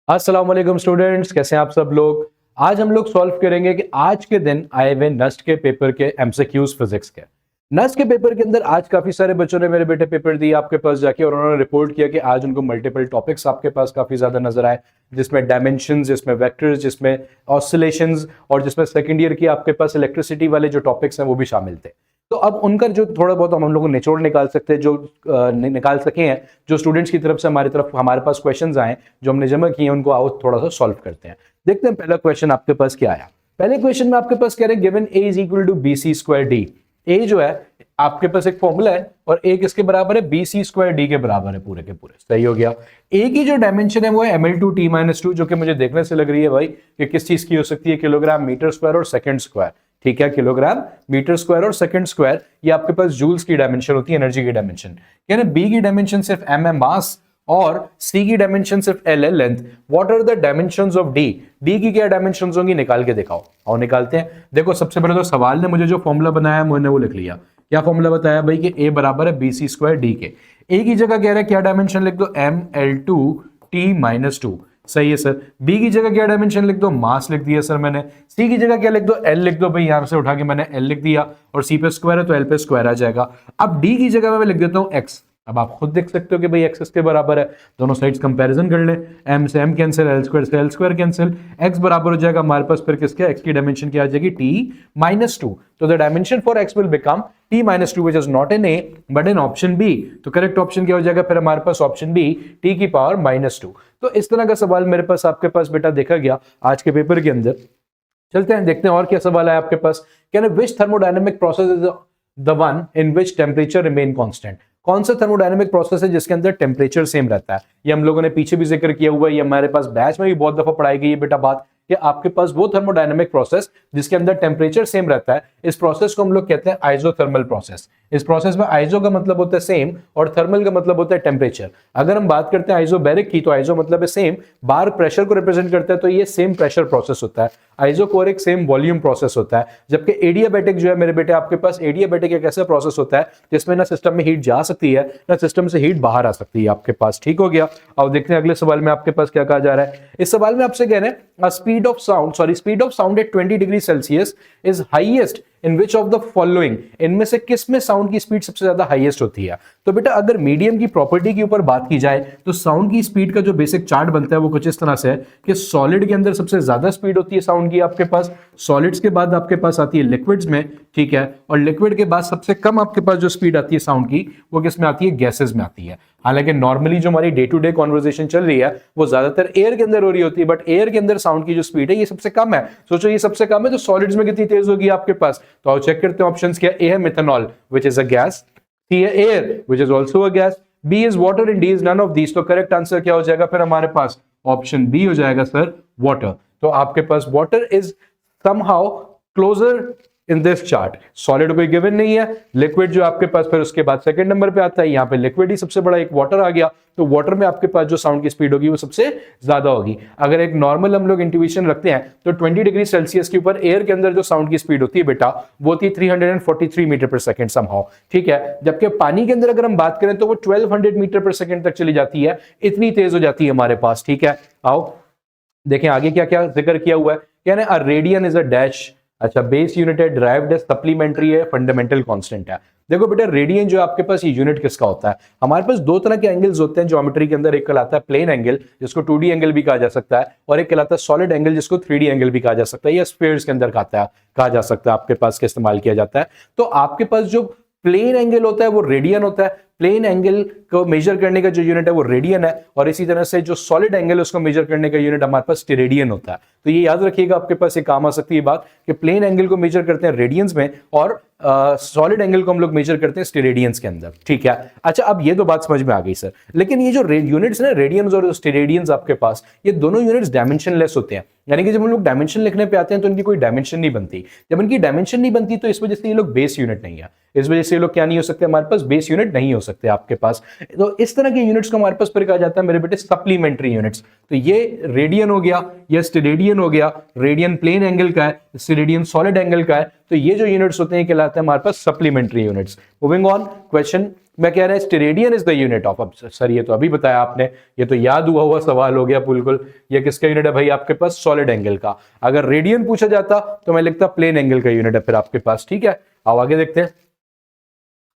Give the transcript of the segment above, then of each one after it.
अस्सलाम वालेकुम स्टूडेंट्स, कैसे हैं आप सब लोग। आज हम लोग सॉल्व करेंगे कि आज के दिन आए हुए नस्ट के पेपर के एमसीक्यूज फिजिक्स के। नस्ट के पेपर के अंदर आज काफी सारे बच्चों ने मेरे बेटे पेपर दिए आपके पास जाके, और उन्होंने रिपोर्ट किया कि आज उनको मल्टीपल टॉपिक्स आपके पास काफी ज्यादा नजर आए, जिसमें डायमेंशंस, जिसमें वेक्टर्स, जिसमें ऑसिलेशंस, और जिसमें सेकंड ईयर की आपके पास इलेक्ट्रिसिटी वाले जो टॉपिक्स हैं वो भी शामिल थे। तो अब उनका जो थोड़ा बहुत हम लोग निचोड़ निकाल सकते हैं, जो निकाल सके हैं, जो स्टूडेंट्स की तरफ से हमारे पास क्वेश्चंस आए जो हमने जमा किए, उनको आओ थोड़ा सा सॉल्व करते हैं। देखते हैं पहला क्वेश्चन आपके पास क्या आया। पहले क्वेश्चन में आपके पास कह रहे हैं given A is equal to B C square D. A जो है आपके पास एक फॉर्मूला है और ए किसके बराबर है, बी सी स्क्वायर डी के बराबर है, पूरे के पूरे। सही हो गया। ए की जो डायमेंशन है वो है ml2 t - 2, जो कि मुझे देखने से लग रही है भाई कि किस चीज की हो सकती है, किलोग्राम मीटर स्क्वायर और सेकंड स्क्वायर। ठीक है, किलोग्राम मीटर स्क्वायर और सेकंड स्क्वायर, ये आपके पास जूल्स की डायमेंशन होती है, एनर्जी की डायमेंशन। यानी बी की डायमेंशन सिर्फ एम है, मास, और सी की डायमेंशन सिर्फ एल है, length. What are the dimensions of D. D की क्या डायमेंशंस होंगी, निकाल के दिखाओ। और निकालते हैं। देखो सबसे पहले तो सवाल ने मुझे जो फॉर्मूला बनाया मैंने वो लिख लिया। क्या फॉर्मूला बताया भाई कि ए बराबर है बी सी स्क्वायर डी के। ए की जगह कह रहा है क्या डायमेंशन लिख दो, ml2 t - 2। सही है सर। बी की जगह क्या डायमेंशन लिख दो, मास लिख दिया सर मैंने। सी की जगह क्या लिख दो, एल लिख दो भाई, यहां से उठा के मैंने एल लिख दिया, और सी पे स्क्वायर है तो एल पे स्क्वायर आ जाएगा। अब डी की जगह मैं लिख देता हूं एक्स। अब आप खुद देख सकते हो कि भाई एक्स इसके बराबर है, दोनों साइड्स कंपैरिजन कर लें। एम से एम कैंसिल, एल स्क्वायर से एल स्क्वायर कैंसिल, एक्स बराबर हो जाएगा हमारे पास फिर किसके, एक्स की डायमेंशन क्या आ जाएगी, t - 2। तो the dimension for x will become t - 2 which is not in A but in option B। तो करेक्ट ऑप्शन क्या हो जाएगा फिर हमारे पास, ऑप्शन बी, t की पावर -2। तो इस तरह का सवाल मेरे पास आपके पास बेटा देखा गया आज के पेपर के अंदर। चलते हैं देखते हैं और क्या सवाल है आपके पास। कहना which thermodynamic process is the one in which temperature remain constant. कौन सा थर्मोडायनेमिक प्रोसेस है जिसके अंदर टेम्परेचर सेम रहता है। ये हम लोगों ने पीछे भी जिक्र किया हुआ है, ये हमारे पास बैच में भी बहुत दफा पढ़ाई गई है बेटा बात, कि आपके पास वो थर्मोडायनेमिक प्रोसेस जिसके अंदर टेम्परेचर सेम रहता है, इस प्रोसेस को हम लोग कहते हैं आइसोथर्मल प्रोसेस। इस प्रोसेस में आइसो का मतलब होता है सेम और थर्मल का मतलब होता है टेम्परेचर। अगर हम बात करते हैं आइसोबैरिक की, तो आइसो मतलब है सेम, बार प्रेशर को रिप्रेजेंट करता है, तो ये सेम प्रेशर प्रोसेस होता है। आइसोकोरिक सेम वॉल्यूम प्रोसेस होता है। जबकि एडियाबैटिक जो है मेरे बेटे आपके पास, एडियाबैटिक एक ऐसा प्रोसेस होता है जिसमें ना सिस्टम में हीट जा सकती है ना सिस्टम से हीट बाहर आ सकती है आपके पास। ठीक हो गया। अब देखते हैं अगले सवाल में आपके पास क्या कहा जा रहा है। इस सवाल में आपसे कह रहे हैं speed of sound eight 20 degree Celsius is highest in which of the following. इनमें से किस में साउंड की स्पीड सबसे ज्यादा हाईएस्ट होती है। तो बेटा अगर मीडियम की प्रॉपर्टी के ऊपर बात की जाए तो साउंड की स्पीड का जो बेसिक चार्ट बनता है वो कुछ इस तरह से है कि सॉलिड के अंदर सबसे ज्यादा स्पीड होती है साउंड की आपके पास, सॉलिड्स के बाद आपके पास आती है लिक्विड्स में। ठीक है, और लिक्विड के बाद सबसे कम आपके पास जो स्पीड आती है साउंड की वो किस में आती है, गैसेस में आती है। हालांकि नॉर्मली जो हमारी डे टू डे कॉन्वर्सेशन चल रही है वो ज्यादातर एयर के अंदर हो रही होती है, बट एयर के अंदर साउंड की जो स्पीड है ये सबसे कम है। सोचो ये सबसे कम है तो सॉलिड्स में कितनी तेज होगी आपके पास। तो आओ चेक करते हैं ऑप्शंस क्या। ए है methanol which is a gas, C है air which is also a gas, B is water and D is none of these. तो करेक्ट आंसर क्या हो जाएगा फिर हमारे पास, ऑप्शन बी हो जाएगा सर, वाटर। तो आपके पास water is somehow closer in this chart. Solid कोई गिवन नहीं है, लिक्विड जो आपके पास फिर उसके बाद सेकंड नंबर पे आता है, यहाँ पे लिक्विड ही सबसे बड़ा, एक वाटर आ गया। तो वाटर में आपके पास जो साउंड की स्पीड होगी वो सबसे ज्यादा होगी। अगर एक नॉर्मल हम लोग इंट्यूशन रखते हैं तो 20 डिग्री सेल्सियस के ऊपर एयर के अंदर जो साउंड की स्पीड होती है बेटा वो होती है 343 मीटर पर सेकंड समहाउ। ठीक है, जबकि पानी के अंदर अगर हम बात करें तो वो 1200 मीटर पर सेकंड तक चली जाती है, इतनी तेज हो जाती है हमारे पास। ठीक है, आओ देखें आगे क्या क्या जिक्र किया हुआ है। कहना है रेडियन इज अ डैश, अच्छा बेस यूनिट है, ड्राइव्ड है, सप्लीमेंट्री है, फंडामेंटल कांस्टेंट है। देखो बेटा रेडियन जो आपके पास ये यूनिट किसका होता है, हमारे पास दो तरह के एंगल्स होते हैं ज्योमेट्री के अंदर। एक कहलाता है प्लेन एंगल जिसको 2D एंगल भी कहा जा सकता है, और एक कहलाता है सॉलिड एंगल जिसको 3D एंगल भी कहा जा सकता है, या स्फीयर्स के अंदर कहा जा सकता है आपके पास, का इस्तेमाल किया जाता है। तो आपके पास जो प्लेन एंगल होता है वो रेडियन होता है। प्लेन एंगल को मेजर करने का जो यूनिट है वो रेडियन है, और इसी तरह से जो सॉलिड एंगल है उसको मेजर करने का यूनिट हमारे पास स्टेरेडियन होता है। तो ये याद रखिएगा, आपके पास ये काम आ सकती है बात कि प्लेन एंगल को मेजर करते हैं रेडियंस में, और सॉलिड एंगल को हम लोग मेजर करते हैं स्टेरेडियंस के अंदर। ठीक है, अच्छा अब ये तो बात समझ में आ गई सर। लेकिन ये जो यूनिट्स ना रेडियंस और स्टेरेडियंस आपके पास, ये दोनों यूनिट्स डायमेंशनलेस होते हैं। यानी कि जब हम लोग डायमेंशन लिखने पे आते हैं तो इनकी कोई डायमेंशन नहीं बनती। जब इनकी डायमेंशन नहीं बनती तो इस वजह से ये लोग बेस यूनिट नहीं है, इस वजह से ये लोग क्या नहीं हो सकते, हमारे पास बेस यूनिट नहीं हो सकते आपके पास। तो इस तरह के यूनिट्स को हमारे पास फिर कहा जाता है मेरे बेटे सप्लीमेंट्री यूनिट्स। तो ये रेडियन हो गया, ये स्टेरेडियन हो गया, रेडियन प्लेन एंगल का है, स्टेरेडियन सॉलिड एंगल का है। तो ये जो यूनिट्स होते हैं कहलाते हैं हमारे पास supplementary units. Moving on, question मैं कह रहा है steradian is the unit of, अब सर ये तो अभी बताया आपने, ये तो याद हुआ सवाल हो गया बिल्कुल। ये किसका यूनिट है भाई आपके पास? सॉलिड एंगल का। अगर रेडियन पूछा जाता तो मैं लिखता प्लेन एंगल का यूनिट है फिर आपके पास, ठीक है। अब आगे देखते हैं।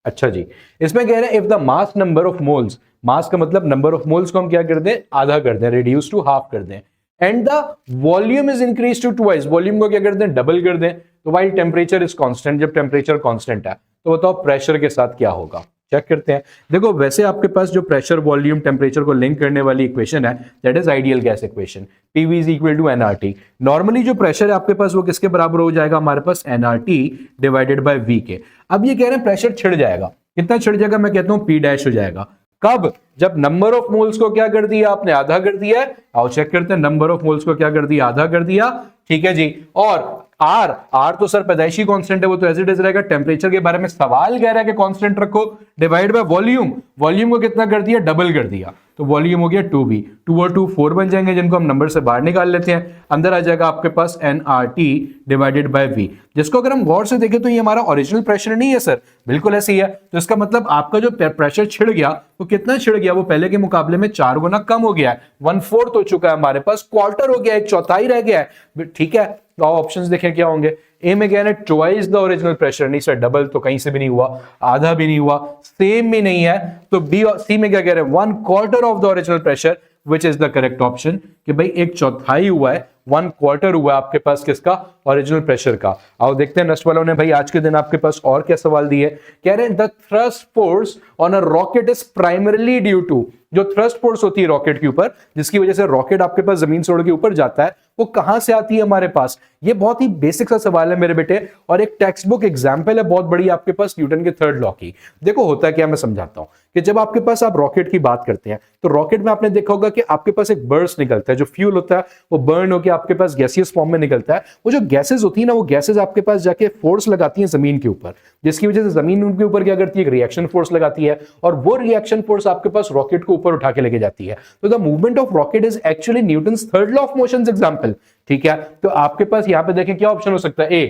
अच्छा जी, इसमें कह रहे हैं if the mass number of moles, mass का मतलब नंबर ऑफ मोल्स को हम क्या कर दें? आधा कर दें, रिड्यूस टू हाफ कर दें। And the volume is increase to twice, volume को क्या कर दें? डबल कर दें। तो वाइल टेम्परेचर इज कांस्टेंट, जब टेम्परेचर कांस्टेंट है तो बताओ प्रेशर के साथ क्या होगा? चेक करते हैं। देखो वैसे आपके पास जो प्रेशर वॉल्यूम टेम्परेचर को लिंक करने वाली इक्वेशन है that is ideal gas equation, PV is equal to nRT। Normally जो प्रेशर है आपके पास वो किसके बराबर हो जाएगा हमारे पास? nRT डिवाइडेड बाय V के। अब ये कह रहे हैं प्रेशर छिड़ जाएगा, कितना छिड़ जाएगा? मैं कहता हूं P डैश हो जाएगा। कब? जब नंबर ऑफ मोल्स को क्या कर दिया आपने? आधा कर दिया है। आओ चेक करते हैं, नंबर ऑफ मोल्स को क्या कर दिया? आधा कर दिया, ठीक है जी। और आर तो सर पैदाइशी कांस्टेंट है, वो तो एज इट इज रहेगा। टेम्परेचर के बारे में सवाल कह रहा है कि कांस्टेंट रखो, डिवाइड बाय वॉल्यूम, वॉल्यूम को कितना कर दिया? डबल कर दिया। तो वॉल्यूम हो गया 2V, 2 और 2 4 बन जाएंगे, जिनको हम नंबर से बाहर निकाल लेते हैं। अंदर आ जाएगा आपके पास nRT डिवाइडेड बाय V, जिसको अगर हम गौर से देखें तो ये हमारा ओरिजिनल प्रेशर नहीं है सर, बिल्कुल ऐसे ही है। तो इसका मतलब आपका जो प्रेशर छिड़ गया वो कितना छिड़ गया? वो पहले के मुकाबले में 4 गुना कम हो गया है, 1/4 हो चुका है हमारे पास, क्वार्टर हो गया, 1/4 रह गया है, ठीक है। तो ऑप्शंस देखें क्या होंगे। ए में क्या है? ट्वाइस द ओरिजिनल प्रेशर, नहीं सर डबल तो कहीं से भी नहीं हुआ, आधा भी नहीं हुआ, सेम भी नहीं है। तो बी और सी में क्या कह रहे हैं? 1/4 of the original pressure, which is the correct option, कि भाई 1/4 हुआ है, 1/4 हुआ आपके पास किसका? ओरिजिनल प्रेशर का। आओ देखते हैं नस्ट वालों ने भाई आज के दिन आपके पास और क्या सवाल दिए। कह रहे हैं the thrust force on a rocket is primarily due to, जो थ्रस्ट फोर्स होती है रॉकेट के ऊपर, जिसकी वजह से रॉकेट आपके पास जमीन से उड़ के ऊपर जाता है, वो कहां से आती है हमारे पास? ये बहुत ही बेसिक सा सवाल है मेरे बेटे, और एक टेक्स्ट बुक एग्जाम्पल है बहुत बड़ी आपके पास न्यूटन के थर्ड लॉ की। देखो होता है क्या, मैं समझाता हूं कि जब आपके पास आप रॉकेट की बात करते हैं तो रॉकेट में आपने देखा होगा कि आपके पास एक बर्स्ट निकलता है, जो फ्यूल होता है वो बर्न होकर आपके पास गैसियस फॉर्म में निकलता है। वो जो गैसेज होती है ना, वो गैसेज आपके पास जाके फोर्स लगाती है जमीन के ऊपर, जिसकी वजह से जमीन उनके ऊपर क्या करती है? एक रिएक्शन फोर्स लगाती है, और वो रिएक्शन फोर्स आपके पास रॉकेट को ऊपर उठा के लेके जाती है। तो the movement of rocket is actually Newton's third law of motion example, ठीक है। तो आपके पास यहां पे देखें क्या ऑप्शन हो सकता है? ए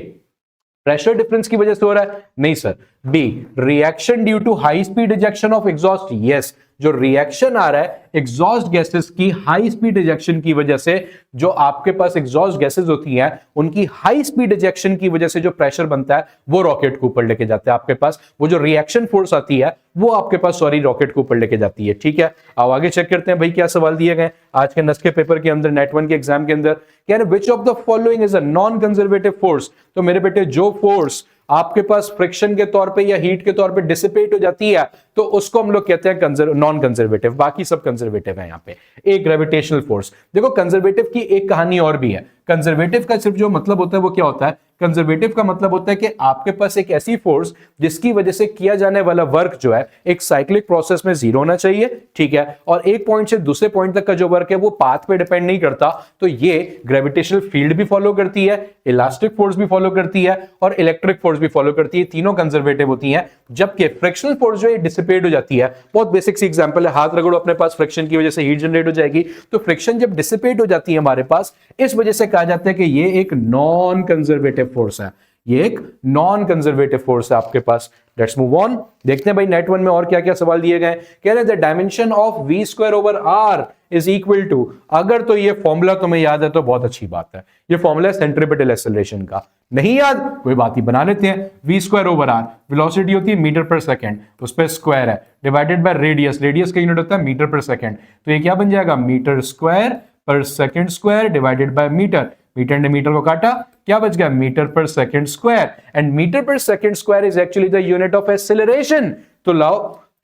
प्रेशर डिफरेंस की वजह से हो रहा है, नहीं sir. B reaction due to high speed ejection of exhaust, yes. जो रिएक्शन आ रहा है एग्जॉस्ट गैसेस की हाई स्पीड इजेक्शन की वजह से, जो आपके पास एग्जॉस्ट गैसेस होती हैं उनकी हाई स्पीड इजेक्शन की वजह से जो प्रेशर बनता है वो रॉकेट को ऊपर लेके जाता है आपके पास। वो जो रिएक्शन फोर्स आती है वो आपके पास रॉकेट को ऊपर लेके जाती है, ठीक है। अब आगे चेक करते हैं भाई क्या सवाल दिए गए आज के नस्के पेपर के अंदर, नेट 1 के एग्जाम के अंदर। कह रहे which of the following is a non conservative force. तो मेरे बेटे जो फोर्स आपके पास फ्रिक्शन के तौर पे या हीट के तौर पे डिसिपेट हो जाती है तो उसको हम लोग कहते हैं नॉन कंजर्वेटिव, बाकी सब कंजर्वेटिव है यहाँ पे। एक ग्रेविटेशनल फोर्स, देखो कंजर्वेटिव की एक कहानी और भी है। कंजर्वेटिव का सिर्फ जो मतलब होता है वो क्या होता है? कंजर्वेटिव का मतलब होता है कि आपके पास एक ऐसी फोर्स जिसकी वजह से किया जाने वाला वर्क जो है एक साइक्लिक प्रोसेस में जीरो होना चाहिए, ठीक है, और एक पॉइंट से दूसरे पॉइंट तक का जो वर्क है वो पाथ पे डिपेंड नहीं करता। तो ये ग्रेविटेशनल फील्ड भी फॉलो करती है, इलास्टिक फोर्स भी फॉलो करती है, और इलेक्ट्रिक फोर्स भी फॉलो करती है। तीनों कंजर्वेटिव होती हैं। जबकि फ्रिक्शनल फोर्स जो है डिसिपेट हो जाती है। बहुत बेसिक सी एग्जांपल है, हाथ रगड़ो अपने पास, फ्रिक्शन की वजह से हीट जनरेट हो जाएगी। तो फ्रिक्शन जब डिसिपेट हो जाती है हमारे पास, इस वजह से कहा जाता है कि ये एक नॉन कंजर्वेटिव फोर्स है, ये एक नॉन कंजर्वेटिव फोर्स है आपके पास। लेट्स मूव ऑन, देखते हैं भाई नेट 1 में और क्या क्या सवाल दिए गए। कह रहे हैं the dimension of v square over r is equal to, अगर तो ये फॉर्मूला तुम्हें याद है तो बहुत अच्छी बात है। ये फॉर्मूला है सेंट्रीपिटल एक्सेलरेशन का, नहीं याद कोई बात ही बना लेते हैं। v square over r, velocity होती है मीटर पर सेकंड, उस पर स्क्वायर है, डिवाइडेड बाय रेडियस, रेडियस का यूनिट होता है मीटर पर सेकंड। तो ये क्या बन जाएगा? Metre square per second square divided by metre, metre ने मीटर को काटा, क्या बच गया? मीटर पर सेकंड स्क्वायर। एंड मीटर पर second square is actually the unit of acceleration. तो लाओ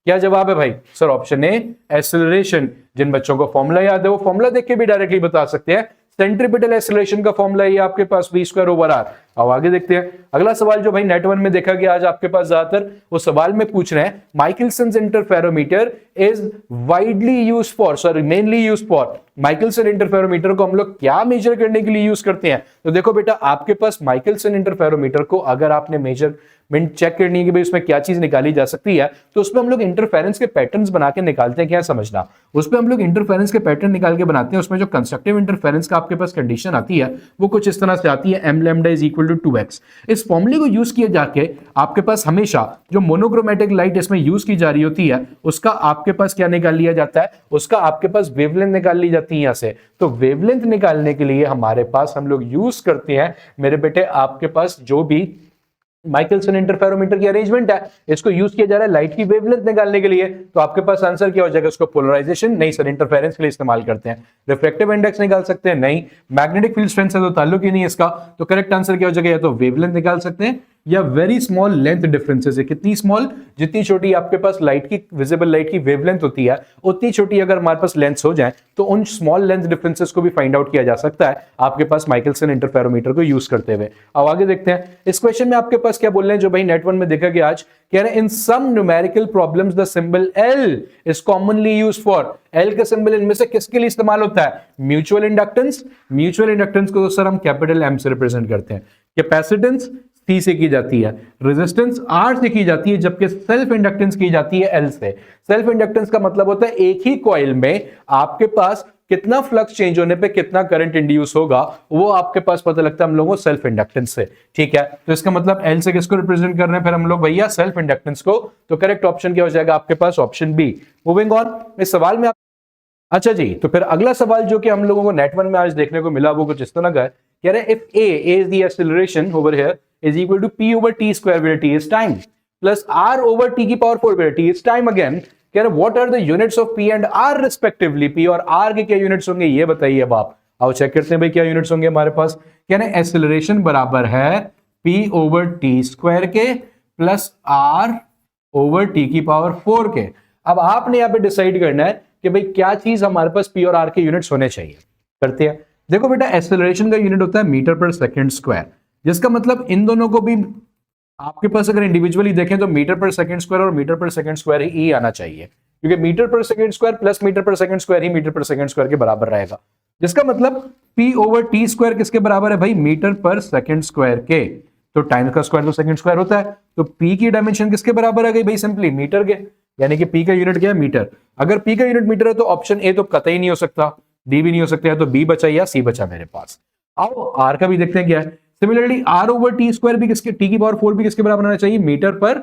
क्या जवाब है भाई? Sir option A acceleration. जिन बच्चों को फॉर्मूला याद है वो फॉर्मूला देख के भी डायरेक्टली बता सकते हैं। सेंट्रीपिटल एक्सेलरेशन का फॉर्मूला है आपके पास v स्क्वायर ओवर r। अब आगे देखते हैं अगला सवाल जो भाई नेट 1 में देखा गया आज आपके पास ज्यादातर, वो सवाल में पूछ रहे हैं Michelson's interferometer is widely used for, sorry mainly used for, Michelson interferometer को हम लोग क्या मेजर करने के लिए यूज करते हैं? तो देखो बेटा आपके पास माइकलसन इंटरफेरोमीटर को अगर आपने मिनट चेक करनी है कि भाई उसमें क्या चीज निकाली जा सकती है, तो उसमें हम लोग इंटरफेरेंस के पैटर्न्स बना के निकालते हैं। क्या समझना, उसमें हम लोग इंटरफेरेंस के पैटर्न निकाल के बनाते हैं। उसमें जो कंस्ट्रक्टिव इंटरफेरेंस का आपके पास कंडीशन आती है वो कुछ इस तरह से आती है, m lambda is equal to 2x। इस फॉर्मूले को यूज किए जाके आपके पास हमेशा जो मोनोक्रोमेटिक लाइट इसमें यूज की जा रही होती है उसका आपके पास क्या निकाल लिया जाता है, उसका आपके पास वेवलेंथ निकाल ली जाती है यहां से। तो वेवलेंथ निकालने के लिए हमारे पास हम लोग यूज करते हैं मेरे बेटे आपके पास जो भी माइकलसन इंटरफेरोमीटर की अरेंजमेंट है, इसको यूज किया जा रहा है लाइट की वेवलेंथ निकालने के लिए। तो आपके पास आंसर क्या हो जाएगा, उसको पोलराइजेशन नहीं सर, इंटरफेरेंस के लिए इस्तेमाल करते हैं। रिफ्रैक्टिव इंडेक्स निकाल सकते हैं, नहीं। मैग्नेटिक फील्ड स्ट्रेंथ से तो ताल्लुक ही नहीं है इसका। तो करेक्ट आंसर क्या हो जाएगा, या तो वेवलेंथ निकाल सकते हैं या वेरी स्मॉल लेंथ डिफरेंसेस है। कितनी स्मॉल, जितनी छोटी आपके पास लाइट की विजिबल लाइट की वेवलेंथ होती है उतनी छोटी अगर हमारे पास लेंथ्स हो जाए तो उन स्मॉल लेंथ डिफरेंसेस को भी फाइंड आउट किया जा सकता है आपके पास माइकलसन इंटरफेरोमीटर को यूज करते हुए। अब आगे देखते हैं इस क्वेश्चन में आपके पास क्या बोल रहे हैं, जो भाई नेट वन में देखा गया आज, कह रहे हैं in some numerical problems the symbol L is commonly used for. L का सिंबल इनमें से किसके लिए इस्तेमाल होता है, म्यूचुअल इंडक्टेंस। म्यूचुअल इंडक्टेंस को तो सर हम कैपिटल एम से रिप्रेजेंट करते हैं। कैपेसिटेंस सी से की जाती है, रेजिस्टेंस आर से की जाती है, जबकि सेल्फ इंडक्टेंस की जाती है एल से। सेल्फ इंडक्टेंस का मतलब होता है एक ही कॉइल में आपके पास कितना फ्लक्स चेंज होने पे कितना करंट इंड्यूस होगा, वो आपके पास पता लगता है हम लोगों को सेल्फ इंडक्टेंस से। ठीक है, तो इसका मतलब एल से किसको रिप्रेजेंट कर रहे हैं फिर हम लोग भैया, सेल्फ इंडक्टेंस को। तो करेक्ट ऑप्शन क्या हो जाएगा आपके पास, ऑप्शन बी। मूविंग ऑन, इस सवाल में अच्छा जी, तो फिर अगला सवाल जो कि हम लोगों को नेट वन में आज देखने को मिला वो कुछ इस तरह का है। कह रहे हैं if a is the acceleration over here is equal to p over t square where t is time plus r over t की power 4 where t is time again, कह रहे what are the units of p and r respectively। p और r के क्या units होंगे ये बताइए। अब आप आओ चेक करते हैं भाई क्या यूनिट्स होंगे हमारे पास। कह रहे एक्सेलरेशन बराबर है p over t स्क्वायर के प्लस r over t की पावर 4 के। अब आपने यहाँ पे डिसाइड करना है कि भाई क्या चीज हमारे पास p और r के यूनिट्स होने चाहिए। करते हैं, देखो बेटा एक्सेलरेशन का यूनिट होता है मीटर पर सेकंड स्क्वायर, जिसका मतलब इन दोनों को भी आपके पास अगर इंडिविजुअली देखें तो मीटर पर सेकंड स्क्वायर और मीटर पर सेकंड स्क्वायर ही आना चाहिए, क्योंकि मीटर पर सेकंड स्क्वायर प्लस मीटर पर सेकंड स्क्वायर ही मीटर पर सेकंड स्क्वायर के बराबर रहेगा। जिसका मतलब p ओवर टी स्क्वायर किसके बराबर है भाई, मीटर पर सेकंड स्क्वायर के। तो टाइम का स्क्वायर तो सेकंड स्क्वायर होता है, तो p की डायमेंशन किसके बराबर आ गई भाई, सिंपली मीटर के। यानी कि p का यूनिट क्या है, मीटर। अगर p का यूनिट मीटर है तो ऑप्शन ए तो कतई नहीं हो सकता, डी भी नहीं हो सकता है, तो बी बचा या सी बचा मेरे पास। आओ आर का भी देखते हैं क्या है। Similarly R over T square भी किसके, टी की पावर 4 भी किसके बराबर होना चाहिए, मीटर पर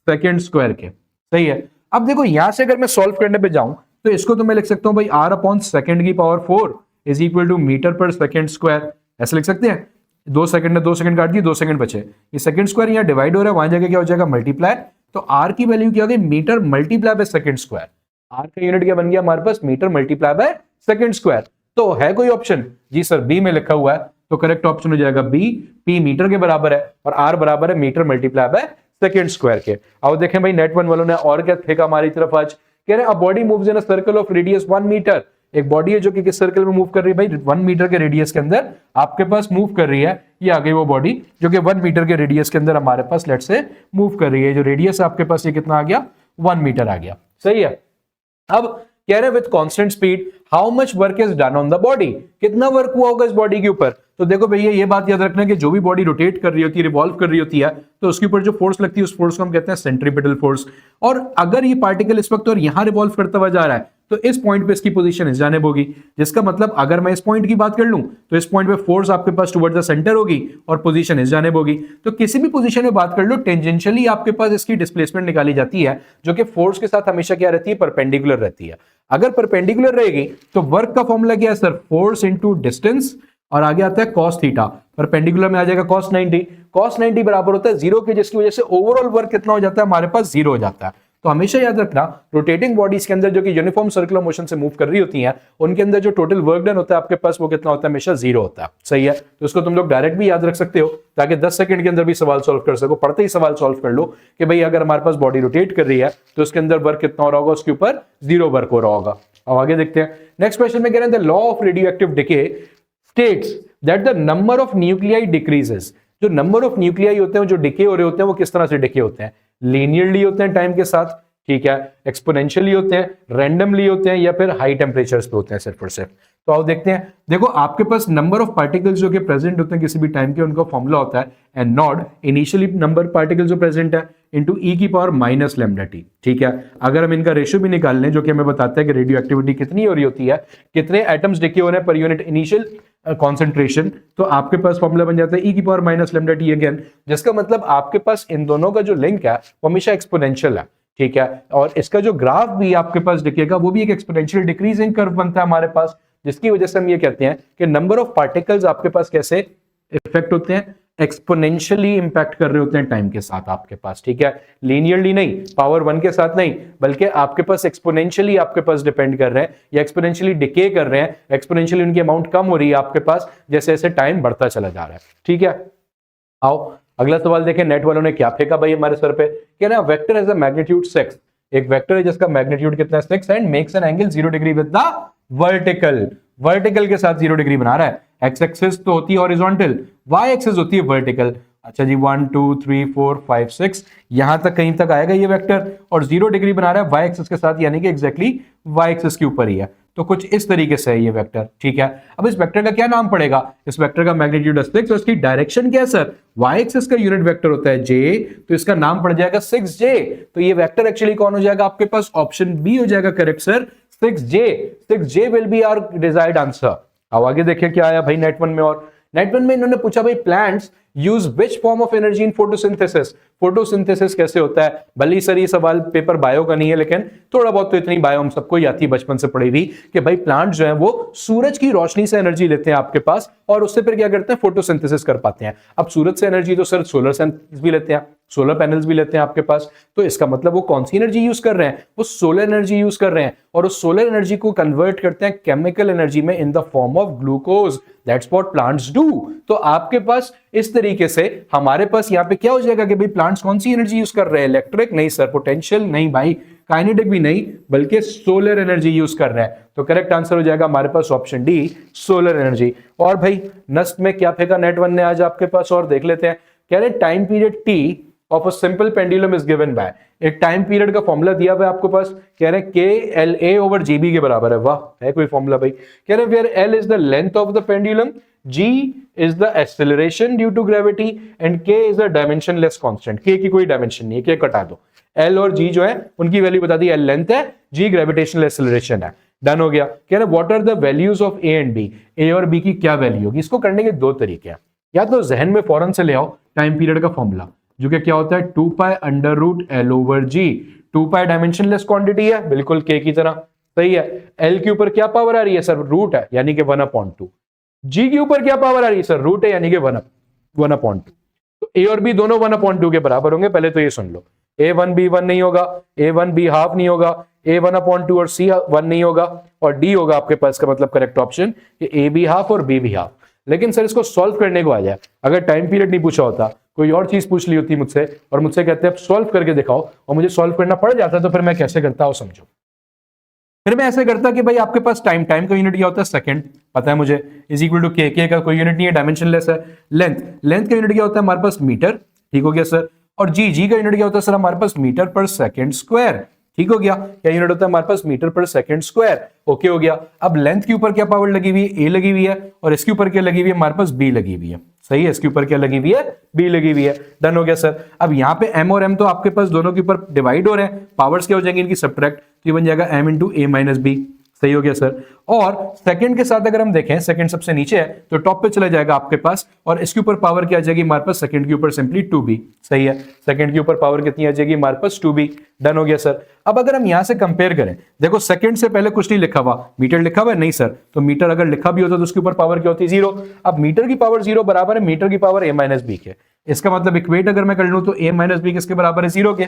सेकंड स्क्वायर के। सही है। अब देखो यहां से अगर मैं सॉल्व करने पे जाऊं तो इसको तो मैं लिख सकता हूं भाई आर अपॉन सेकंड की power 4 is equal to metre पर सेकंड स्क्वायर, ऐसे लिख सकते हैं। 2 सेकंड में 2 सेकंड काट दिए, 2 सेकंड बचे। ये सेकंड स्क्वायर यहाँ डिवाइड हो रहा है, वहां जाके क्या हो जाएगा मल्टीप्लाई। तो आर की वैल्यू क्या हो गई, metre multiply by second square. R का यूनिट क्या बन गया हमारे पास, metre multiply by second square. तो है कोई ऑप्शन, जी सर बी में लिखा हुआ है, तो करेक्ट ऑप्शन हो जाएगा बी। पी मीटर के बराबर है और आर बराबर है metre multiply by second square के। अब देखें भाई नेट वन वालों ने और क्या फेंका हमारी तरफ आज। कह रहे हैं a body moves in a circle of radius 1 metre. एक बॉडी है जो कि किस सर्कल में मूव कर रही है भाई, 1 मीटर के रेडियस के अंदर आपके पास मूव कर रही है। ये आ गई वो बॉडी जो कि 1 मीटर के रेडियस के अंदर हमारे पास लेट से मूव कर रही है। जो रेडियस आपके पास ये कितना आ गया, 1 मीटर आ गया। सही है। अब कह रहे हैं with constant speed how much work is done on the body, कितना वर्क हुआ होगा इस बॉडी के ऊपर। तो देखो भैया ये बात याद रखना कि जो भी बॉडी रोटेट कर रही होती है, रिवॉल्व कर रही होती है, तो उसके ऊपर जो फोर्स लगती है उस फोर्स को हम कहते हैं सेंट्रीपिटल फोर्स। और अगर ये पार्टिकल इस वक्त और यहां रिवॉल्व करता हुआ जा रहा है तो इस पॉइंट पे इसकी पोजीशन इस जानिब होगी। जिसका मतलब अगर मैं इस पॉइंट की बात कर लूं तो इस पॉइंट पे फोर्स आपके पास टुवर्ड्स द सेंटर होगी और पोजीशन इस जानिब होगी। तो किसी भी पोजीशन में बात कर लो टेंजेंशियली आपके पास इसकी डिस्प्लेसमेंट निकाली जाती है, जो कि फोर्स के साथ हमेशा क्या रहती है, परपेंडिकुलर रहती है। अगर परपेंडिकुलर रहेगी तो वर्क का फॉर्मूला क्या है सर, फोर्स इंटू डिस्टेंस, और आगे आता है कॉस थीटा। परपेंडिकुलर में आ जाएगा कॉस 90। कॉस 90 बराबर होता है 0 के, जिसकी वजह से ओवरऑल वर्क कितना हो जाता है हमारे पास, 0 हो जाता है। तो हमेशा याद रखना रोटेटिंग बॉडीज के अंदर जो कि यूनिफॉर्म सर्कुलर मोशन से मूव कर रही होती हैं, उनके अंदर जो टोटल वर्क डन होता है आपके पास वो कितना होता है, हमेशा 0 होता है। सही है। तो इसको तुम लोग डायरेक्ट भी याद रख सकते हो ताकि 10 सेकंड के अंदर भी सवाल सॉल्व कर सको। पढ़ते ही सवाल सॉल्व कर लो कि भाई अगर हमारे पास बॉडी रोटेट कर रही है तो उसके अंदर वर्क कितना हो रहा होगा, उसके ऊपर 0 वर्क हो रहा होगा। अब आगे देखते हैं नेक्स्ट क्वेश्चन में कह रहे हैं the law of radioactive decay states that the number of nuclei decreases. जो नंबर ऑफ न्यूक्लियाई होते हैं जो डिके हो रहे होते हैं वो किस तरह से डिके होते हैं, लीनियरली होते हैं टाइम के साथ, ठीक है, एक्सपोनेंशियली होते हैं, रैंडमली होते हैं, या फिर हाई टेम्परेचर्स पे होते हैं सिर्फ और सिर्फ। तो आओ देखते हैं। देखो आपके पास नंबर ऑफ पार्टिकल्स जो कि प्रेजेंट होते हैं किसी भी टाइम के, उनका फॉर्मूला होता है N naught initially number particles जो प्रेजेंट है इंटू ई की पावर माइनस लैम्डा टी। ठीक है, अगर हम इनका रेशियो भी निकाल लें जो कि हमें बताता है कि रेडियो एक्टिविटी कितनी हो रही होती है, कितने एटम्स डिके हो रहे हैं पर यूनिट इनिशियल कॉन्सेंट्रेशन, तो आपके पास फॉर्मूला बन जाता है ई की power minus lambda T again, जिसका मतलब आपके पास इन दोनों का जो लिंक है वो हमेशा एक्सपोनेंशियल है। ठीक है, और इसका जो ग्राफ भी आपके पास दिखेगा वो भी एक एक्सपोनेंशियल डिक्रीजिंग कर्व बनता है हमारे पास, जिसकी वजह से हम ये कहते हैं कि नंबर ऑफ पार्टिकल्स आपके पास कैसे इफेक्ट होते हैं, एक्सपोनेंशियली इंपैक्ट कर रहे होते हैं टाइम के साथ आपके पास। ठीक है, लीनियरली नहीं, पावर 1 के साथ नहीं, बल्कि आपके पास एक्सपोनेंशियली आपके पास डिपेंड कर रहे हैं या एक्सपोनेंशियली डिके कर रहे हैं, एक्सपोनेंशियली उनकी अमाउंट कम हो रही है आपके पास जैसे जैसे टाइम बढ़ता चला जा रहा है। ठीक है, आओ अगला सवाल देखें। नेट वालों ने क्या फेंका भाई हमारे सर पे, कह रहे हैं वेक्टर हैज अ मैग्नीट्यूड 6, एक वेक्टर है जिसका मैग्नीट्यूड कितना है 6 and makes an angle 0 degree with the vertical, vertical के साथ 0 डिग्री बना रहा है। एक्स एक्सिस तो होती है हॉरिजॉन्टल, वाई एक्सिस होती है वर्टिकल। अच्छा जी 1 2 3 4 5 6 यहां तक कहीं तक आएगा ये वेक्टर, और 0 डिग्री बना रहा है वाई एक्सिस के साथ, यानी कि एग्जैक्टली वाई एक्सिस के ऊपर ही है। तो कुछ इस तरीके से है ये वेक्टर। ठीक है, अब इस वेक्टर का क्या नाम पड़ेगा, इस वेक्टर का मैग्नीट्यूड 6 और इसकी डायरेक्शन क्या है सर, वाई एक्सिस का यूनिट वेक्टर होता है जे, तो इसका नाम पड़ जाएगा 6j। तो ये वेक्टर एक्चुअली कौन हो जाएगा आपके पास, ऑप्शन बी हो जाएगा correct sir, 6j। 6j will be our desired answer. अब आगे देखिए क्या आया भाई नेट 1 में, और नेट 1 में इन्होंने पूछा भाई plants use which form of energy in photosynthesis, photosynthesis कैसे होता है। भले सर ये सवाल पेपर बायो का नहीं है, लेकिन थोड़ा बहुत तो इतनी बायो हम सबको ही आती है, बचपन से पढ़ी हुई, कि भाई प्लांट जो है वो सूरज की रोशनी से एनर्जी लेते हैं आपके पास, और उससे फिर क्या करते हैं, फोटोसिंथेसिस कर पाते हैं। अब सूरज से एनर्जी तो सर सोलर सेल्स भी लेते हैं, सोलर पैनल्स भी लेते हैं आपके पास, तो इसका मतलब वो कौन सी एनर्जी यूज कर रहे हैं, वो सोलर एनर्जी यूज कर रहे हैं, और उस सोलर एनर्जी को कन्वर्ट करते हैं केमिकल एनर्जी में in the form of glucose. That's what plants do. तो आपके पास इस तरीके से हमारे पास यहाँ पे क्या हो जाएगा कि भाई प्लांट्स कौन सी एनर्जी यूज कर रहे हैं, इलेक्ट्रिक नहीं सर, पोटेंशियल नहीं भाई, काइनेटिक भी नहीं, बल्कि सोलर एनर्जी यूज कर रहे हैं। तो करेक्ट आंसर हो जाएगा हमारे पास ऑप्शन डी, सोलर एनर्जी। और भाई नस्ट में क्या फेंका नेट 1 ने आज आपके पास, और देख लेते हैं। कह रहे time period T of a simple pendulum is given by, एक टाइम पीरियड का फॉर्मूला दिया हुआ है आपके पास, कह रहे हैं KLA ओवर GB के बराबर है। वाह, है कोई फॉर्मूला भाई। कह रहे हैं where L is the length of the pendulum, G is the acceleration due to gravity and K is the dimensionless constant. K की कोई डायमेंशन नहीं है, K कटा दो। L और G जो है उनकी वैल्यू बता दी, L लेंथ है, G ग्रेविटेशनल एक्सेलरेशन है। डन हो गया। कह रहे what are the values of A and B, A और B की क्या वैल्यू होगी। इसको करने के दो तरीके हैं, या तो जहन में फौरन से ले आओ टाइम पीरियड का फॉर्मूला, जो कि क्या होता है 2 pi under root L over G। 2 pi dimensionless quantity है, बिल्कुल K की तरह, सही है। L के ऊपर क्या पावर आ रही है सर, रूट है, यानी कि 1/2। G के ऊपर क्या पावर आ रही है सर, रूट है, यानी कि 1/2। तो A और B दोनों 1/2 के बराबर होंगे। पहले तो ये सुन लो, A1 B1 नहीं होगा, A1 B हाफ नहीं होगा, A 1/2 और C 1 नहीं होगा, और D होगा आपके पास का मतलब करेक्ट ऑप्शन कि A B हाफ और B भी हाफ। लेकिन सर इसको सॉल्व करने को आ जाए, अगर टाइम पीरियड नहीं पूछा होता, कोई और चीज पूछ ली होती मुझसे, और मुझसे कहते हैं सॉल्व करके दिखाओ, और मुझे सॉल्व करना पड़ जाता, तो फिर मैं कैसे करता हूं समझो। फिर मैं ऐसे करता कि भाई आपके पास टाइम का यूनिट क्या होता है, सेकंड, पता है मुझे, इज इक्वल टू के का कोई यूनिट नहीं है, डायमेंशनलेस है। लेंथ का यूनिट क्या होता है हमारे पास, मीटर, ठीक हो गया सर। और जी का यूनिट क्या होता है सर हमारे पास, मीटर पर सेकंड स्क्वायर, ठीक हो गया। क्या यूनिट होता है हमारे पास, मीटर पर सेकंड स्क्वायर, ओके हो गया। अब लेंथ के ऊपर क्या पावर लगी हुई है, A लगी हुई है, और इसके ऊपर क्या लगी हुई है हमारे पास, B लगी हुई है, सही है। इसके ऊपर क्या लगी हुई है, B लगी हुई है। डन हो गया सर। अब यहाँ पे M और M तो आपके पास दोनों के ऊपर डिवाइड हो रहे हैं, पावर्स क्या हो जाएंगे इनकी सब्ट्रैक्ट, तो ये बन जाएगा M into A minus B, सही हो गया सर। और सेकंड के साथ अगर हम देखें, सेकंड सबसे नीचे है तो टॉप पे चला जाएगा आपके पास, और इसके ऊपर पावर क्या आ जाएगी हमारे पास, सेकंड के ऊपर सिंपली 2b, सही है। सेकंड के ऊपर पावर कितनी आ जाएगी हमारे पास, 2b। डन हो गया सर। अब अगर हम यहां से कंपेयर करें, देखो सेकंड से पहले कुछ नहीं लिखा हुआ, मीटर लिखा हुआ है, नहीं सर, तो मीटर अगर लिखा भी होता तो उसके ऊपर पावर क्या होती है, 0। अब मीटर की पावर 0 बराबर है मीटर की पावर A माइनस B के। इसका मतलब इक्वेट अगर मैं कर लूं तो A माइनस B किसके बराबर है, 0 के,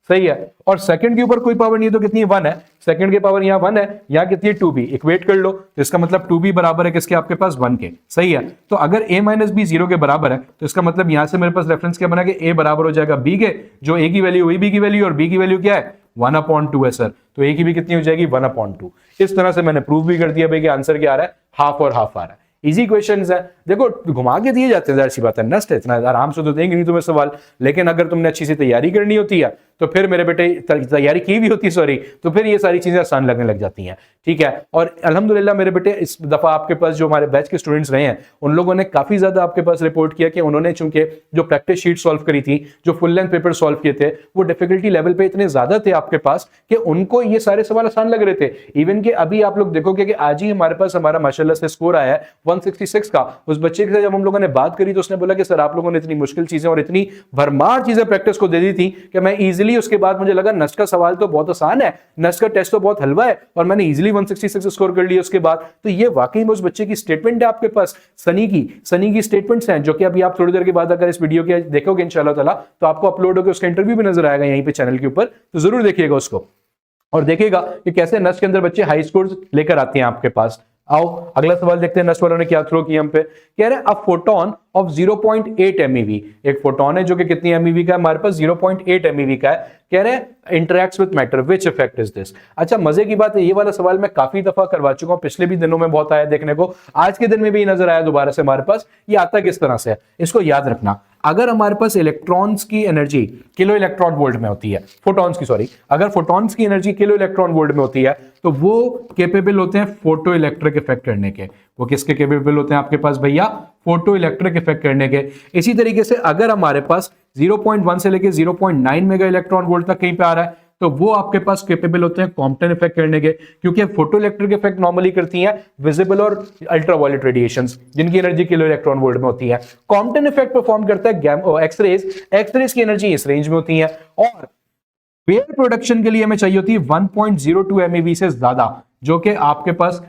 सही है। और सेकंड के ऊपर कोई पावर नहीं है तो कितनी है, 1 है। सेकंड की पावर यहाँ 1 है, यहाँ कितनी है, 2b। इक्वेट कर लो तो इसका मतलब 2b बराबर है किसके, आपके पास 1 के, सही है। तो अगर a माइनस बी 0 के बराबर है, तो इसका मतलब यहां से मेरे पास रेफरेंस क्या बना कि a बराबर हो जाएगा b के, जो a की वैल्यू वही b की वैल्यू, और b की वैल्यू क्या है, 1/2 है सर। तो a की भी कितनी हो जाएगी, 1/2। इस तरह से मैंने प्रूव भी कर दिया भाई कि आंसर क्या आ रहा है, हाफ और हाफ आ रहा है। इजी क्वेश्चंस है, देखो घुमा के दिए जाते हैं, जाहिर सी बात है नस्ट है, इतना आराम से तो देंगे नहीं तुम्हें सवाल, लेकिन अगर तुमने अच्छी सी तैयारी करनी होती है तो फिर मेरे बेटे तैयारी की भी होती है सॉरी, तो फिर ये सारी चीजें आसान लगने लग जाती हैं। ठीक है, और अल्हम्दुलिल्लाह मेरे बेटे इस दफा आपके पास जो हमारे बैच के स्टूडेंट्स रहे हैं उन लोगों ने काफी ज्यादा आपके पास रिपोर्ट किया कि उन्होंने चूंकि जो प्रैक्टिस शीट सॉल्व करी थी, जो फुल लेंथ पेपर सॉल्व किए थे, वो डिफिकल्टी लेवल पे इतने ज्यादा थे आपके पास कि उनको ये सारे सवाल आसान लग रहे थे। इवन कि अभी आप लोग देखोगे कि आज ही हमारे पास हमारा माशाल्लाह से स्कोर आया है 166 का। उस बच्चे के साथ जब हम लोगों ने बात करी तो उसने बोला कि सर आप लोगों ने इतनी मुश्किल चीजें और इतनी भरमार चीजें प्रैक्टिस को दे दी थी कि मैं इजीली उसके बाद मुझे लगा नस्ट का सवाल तो बहुत आसान है, नस्ट का टेस्ट तो बहुत हलवा है, और मैंने इजीली 166 स्कोर कर लिया उसके बाद। तो ये वाकई में उस बच्चे की स्टेटमेंट है आपके पास, सनी की स्टेटमेंट्स हैं, जो कि अभी आप थोड़ी देर के बाद अगर इस वीडियो के देखोगे इंशाल्लाह ताला तो आपको अपलोड होकर उसका इंटरव्यू भी नजर आएगा यहीं पे चैनल के ऊपर, तो जरूर देखिएगा उसको और देखिएगा कि कैसे नस्ट के अंदर बच्चे हाई स्कोर लेकर आते हैं आपके पास। आओ अगला सवाल देखते हैं, नस्ट वालों ने क्या थ्रो किया हम पे। कह रहे हैं अ फोटोन ऑफ 0.8 MeV, एक फोटोन है जो कि कितनी MeV का है हमारे पास, 0.8 MeV का है। कह रहे हैं interacts with matter, which effect is this. अच्छा मजे की बात है, ये वाला सवाल मैं काफी दफा करवा चुका हूं, पिछले भी दिनों में बहुत आया देखने को, आज के दिन में भी नजर आया दोबारा से हमारे पास। ये आता किस तरह से है इसको याद रखना। अगर हमारे पास इलेक्ट्रॉन्स की एनर्जी किलो इलेक्ट्रॉन वोल्ट में होती है, फोटॉन्स की सॉरी, अगर फोटॉन्स की एनर्जी किलो इलेक्ट्रॉन वोल्ट में होती है तो वो कैपेबल होते हैं फोटो इलेक्ट्रिक इफेक्ट करने के। वो किसके कैपेबल होते हैं आपके पास भैया, फोटो इलेक्ट्रिक इफेक्ट करने के। इसी तरीके से अगर हमारे पास 0.1 से लेके 0.9 मेगा इलेक्ट्रॉन वोल्ट तक कहीं पे आ रहा है तो वो आपके पास कैपेबल होते हैं कॉम्पटन इफेक्ट करने के, क्योंकि फोटो इलेक्ट्रिक इफेक्ट नॉर्मली करती हैं विजिबल और अल्ट्रावायलेट रेडिएशंस जिनकी एनर्जी किलो इलेक्ट्रॉन वोल्ट में होती है। कॉम्पटन इफेक्ट परफॉर्म करता है एक्सरेज की एनर्जी इस रेंज में होती है, और पेयर प्रोडक्शन के लिए हमें चाहिए होती है 1.02 MeV से ज्यादा, जो कि आपके पास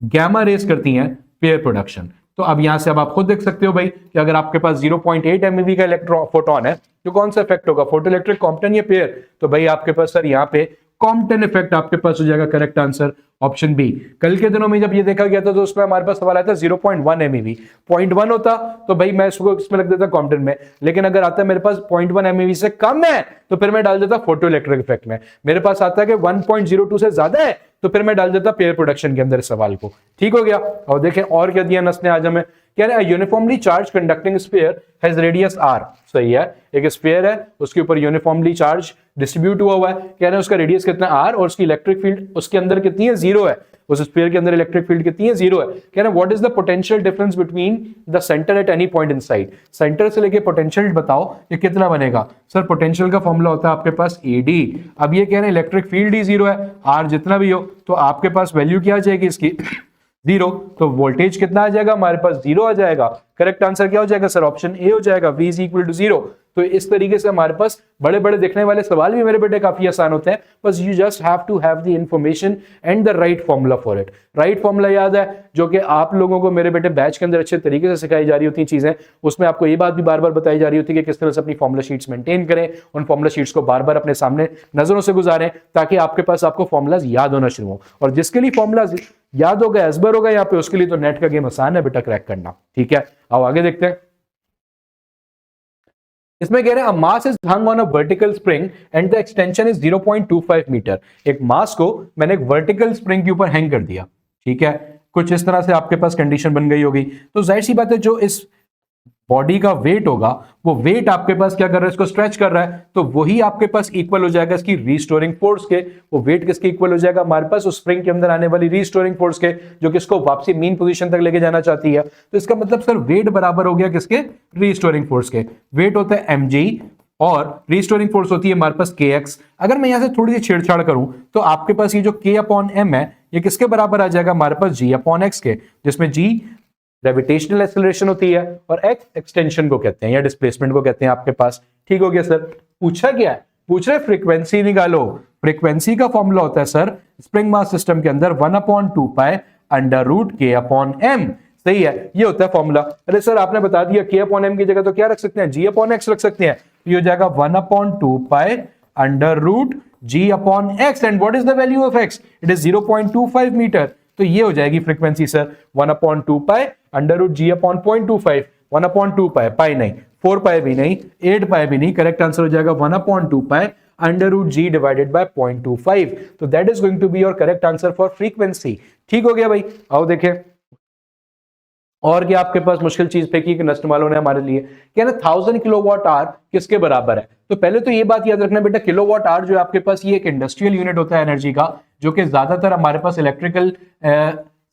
गैमा रेस करती हैं पेयर प्रोडक्शन। तो अब यहां से अब आप खुद देख सकते हो भाई कि अगर आपके पास 0.8 MeV का इलेक्ट्रॉन फोटोन है तो कौन सा इफेक्ट होगा, फोटो इलेक्ट्रिक, कॉम्पटन या पेयर। तो भाई आपके पास सर यहाँ पे कॉम्पटन इफेक्ट आपके पास हो जाएगा, करेक्ट आंसर ऑप्शन बी। कल के दिनों में जब ये देखा गया था तो उसमें हमारे पास सवाल आया था 0.1 MeV, 0.1 होता तो भाई मैं इसको इसमें लग देता कॉम्पटन में, लेकिन अगर आता है मेरे पास 0.1 MeV से कम है तो फिर मैं डाल देता फोटो इलेक्ट्रिक इफेक्ट में। मेरे पास आता है कि 1.02 से ज्यादा है तो फिर मैं डाल देता पेयर प्रोडक्शन के अंदर इस सवाल को। ठीक हो गया। और देखें और क्या दिया नस ने आज हमें, कह रहे हैं uniformly charge conducting sphere has radius r। सही है, एक स्फीयर है उसके ऊपर यूनिफॉर्मली चार्ज डिस्ट्रीब्यूट हुआ है, कह रहे हैं उसका रेडियस कितना है r, और उसकी इलेक्ट्रिक फील्ड उसके अंदर कितनी है, 0 है। उस स्फीयर के अंदर इलेक्ट्रिक फील्ड कितनी है, 0 है। कह रहे हैं what is the potential difference between the centre at any point inside. Centre से लेके पोटेंशियल बताओ ये कितना बनेगा। सर पोटेंशियल का फॉर्मूला होता है आपके पास AD। अब ये कह रहे हैं इलेक्ट्रिक फील्ड ही 0 है, r जितना भी हो तो आपके पास वैल्यू क्या आ जाएगी इसकी 0, तो वोल्टेज कितना आ जाएगा हमारे पास 0 आ जाएगा। करेक्ट आंसर क्या हो जाएगा सर, ऑप्शन ए हो जाएगा, V इज इक्वल टू 0। तो इस तरीके से हमारे पास बड़े बड़े दिखने वाले सवाल भी मेरे बेटे काफी आसान होते हैं, बस you just have to have the information and the right formula for it. Right formula याद है जो कि आप लोगों को मेरे बेटे बैच के अंदर अच्छे तरीके से सिखाई जा रही होती चीजें, उसमें आपको ये बात भी बार बार बताई जा रही होती है कि किस तरह से अपनी फॉर्मूला शीट्स मेंटेन करें, उन फॉर्मूला शीट्स को बार बार अपने सामने नजरों से गुजारें ताकि आपके पास आपको फॉर्मूलाज याद होना शुरू हो। और जिसके लिए फॉर्मूलाज याद होगा, एसबर होगा यहाँ पे, उसके लिए तो नेट का गेम आसान है बेटा क्रैक करना। ठीक है, आओ आगे देखते हैं। इसमें कह रहे हैं mass is hung on a vertical spring and the extension is 0.25 metre. एक मास को मैंने एक वर्टिकल स्प्रिंग के ऊपर हैंग कर दिया, ठीक है, कुछ इस तरह से आपके पास कंडीशन बन गई होगी। तो जाहिर सी बात है जो इस बॉडी का वेट होगा वो वेट आपके पास क्या कर रहा है, इसको स्ट्रेच कर रहा है, तो वही आपके पास इक्वल हो जाएगा इसकी रीस्टोरिंग फोर्स के। वो वेट किसके इक्वल हो जाएगा हमारे पास, उस स्प्रिंग के अंदर आने वाली रीस्टोरिंग फोर्स के, जो कि इसको वापसी मीन पोजीशन तक लेके जाना चाहती है। तो इसका मतलब सर वेट बराबर हो गया किसके, रीस्टोरिंग फोर्स के। वेट होता है mg और रीस्टोरिंग फोर्स होती है हमारे पास kx। अगर मैं यहां से थोड़ी सी छेड़छाड़ करूं तो आपके पास ये जो k/m है ये किसके बराबर आ जाएगा हमारे पास, g/x के, जिसमें g ग्रेविटेशनल एक्सेलरेशन होती है और x एक्सटेंशन को कहते हैं या डिस्प्लेसमेंट को कहते हैं आपके पास। ठीक हो गया सर। पूछा क्या है, पूछ रहे फ्रीक्वेंसी निकालो। फ्रीक्वेंसी का फॉर्मूला होता है सर स्प्रिंग मास सिस्टम के अंदर 1/2 पाई अंडर रूट k/m। सही है, ये होता है फॉर्मूला। अरे सर आपने बता दिया k/m की जगह तो क्या रख सकते हैं, g/x रख सकते हैं। ये हो जाएगा 1/2 pi under root g/x and what is the value of x, it is 0.25 metre. तो ये हो जाएगी frequency sir 1/2 pi under root g/0.25। 1/2 pi, pi नहीं, 4 पाई भी नहीं, 8 पाई भी नहीं, करेक्ट आंसर हो जाएगा 1/2 pi under root g divided by 0.25। तो that is going to be your correct answer for frequency. ठीक हो गया भाई, आओ देखें। और क्या आपके पास मुश्किल चीज फेंकी कि नस्ट वालों ने हमारे लिए, क्या ना 1000 किलोवाट आवर किसके बराबर है? तो पहले तो ये बात याद रखना बेटा, किलोवाट आवर जो है आपके पास ये एक इंडस्ट्रियल यूनिट होता है एनर्जी का, जो कि ज्यादातर हमारे पास इलेक्ट्रिकल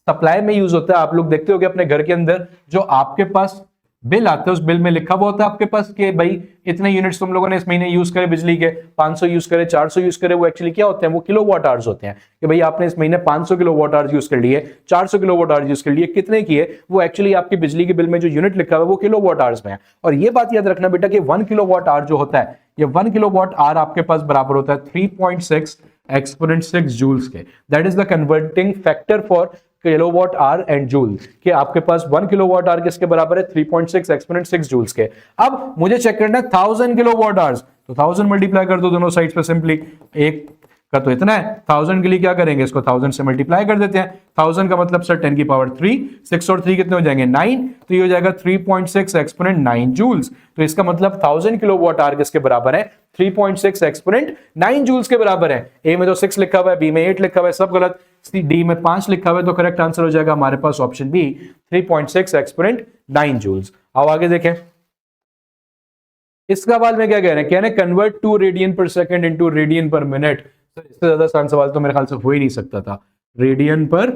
सप्लाई में यूज होता है। आप लोग देखते होंगे अपने घर के अंदर जो आपके पास बिल आता है, उस बिल में लिखा हुआ होता है आपके पास कि भाई इतने यूनिट्स तुम लोगों ने इस महीने यूज करे बिजली के, 500 यूज करे, 400 यूज करे। वो एक्चुअली क्या होते हैं? वो किलोवाट आवर्स होते हैं कि भाई आपने इस महीने 500 किलोवाट आवर्स यूज कर लिए, 400 किलोवाट आवर्स यूज कर लिए, कितने किए? वो एक्चुअली आपकी बिजली के बिल में जो यूनिट लिखा हुआ है वो किलोवाट आवर्स में है। और ये बात याद रखना बेटा कि 1 किलोवाट आवर जो होता है, ये 1 किलोवाट आवर आपके पास बराबर होता है 3.6 एक्सपोनेंट 6 जूल्स के। That is the converting factor for kilowatt hour and joule, कि आपके पास 1 किलोवाट आवर किसके बराबर है? 3.6 एक्सपोनेंट 6 जूल्स के। अब मुझे चेक करना है 1000 किलोवाट आवर्स, तो 1000 मल्टीप्लाई कर दो दोनों साइड पे सिंपली। एक का तो इतना है, 1000 के लिए क्या करेंगे? इसको 1000 से मल्टीप्लाई कर देते हैं। 1000 का मतलब सर 10 की पावर 3, 6 और 3 कितने हो जाएंगे? 9, तो ये हो जाएगा 3.6 एक्सपोनेंट 9 जूल्स। तो इसका मतलब 1000 किलोवाट आवर किसके बराबर है? 3.6 एक्सपोनेंट 9 जूल्स के बराबर है। ए में तो 6 लिखा हुआ है, बी में 8 लिखा हुआ है, सब गलत। डी में 5 लिखा हुआ है, तो करेक्ट आंसर हो जाएगा हमारे पास ऑप्शन बी, 3.6 एक्सपोनेंट 9 जूल्स। आओ आगे देखें इस सवाल में क्या कह रहे हैं? कह रहे हैं कन्वर्ट 2 रेडियन पर सेकंड इनटू रेडियन पर मिनट। इससे ज्यादा आसान सवाल तो मेरे ख्याल से हो ही नहीं सकता था। रेडियन पर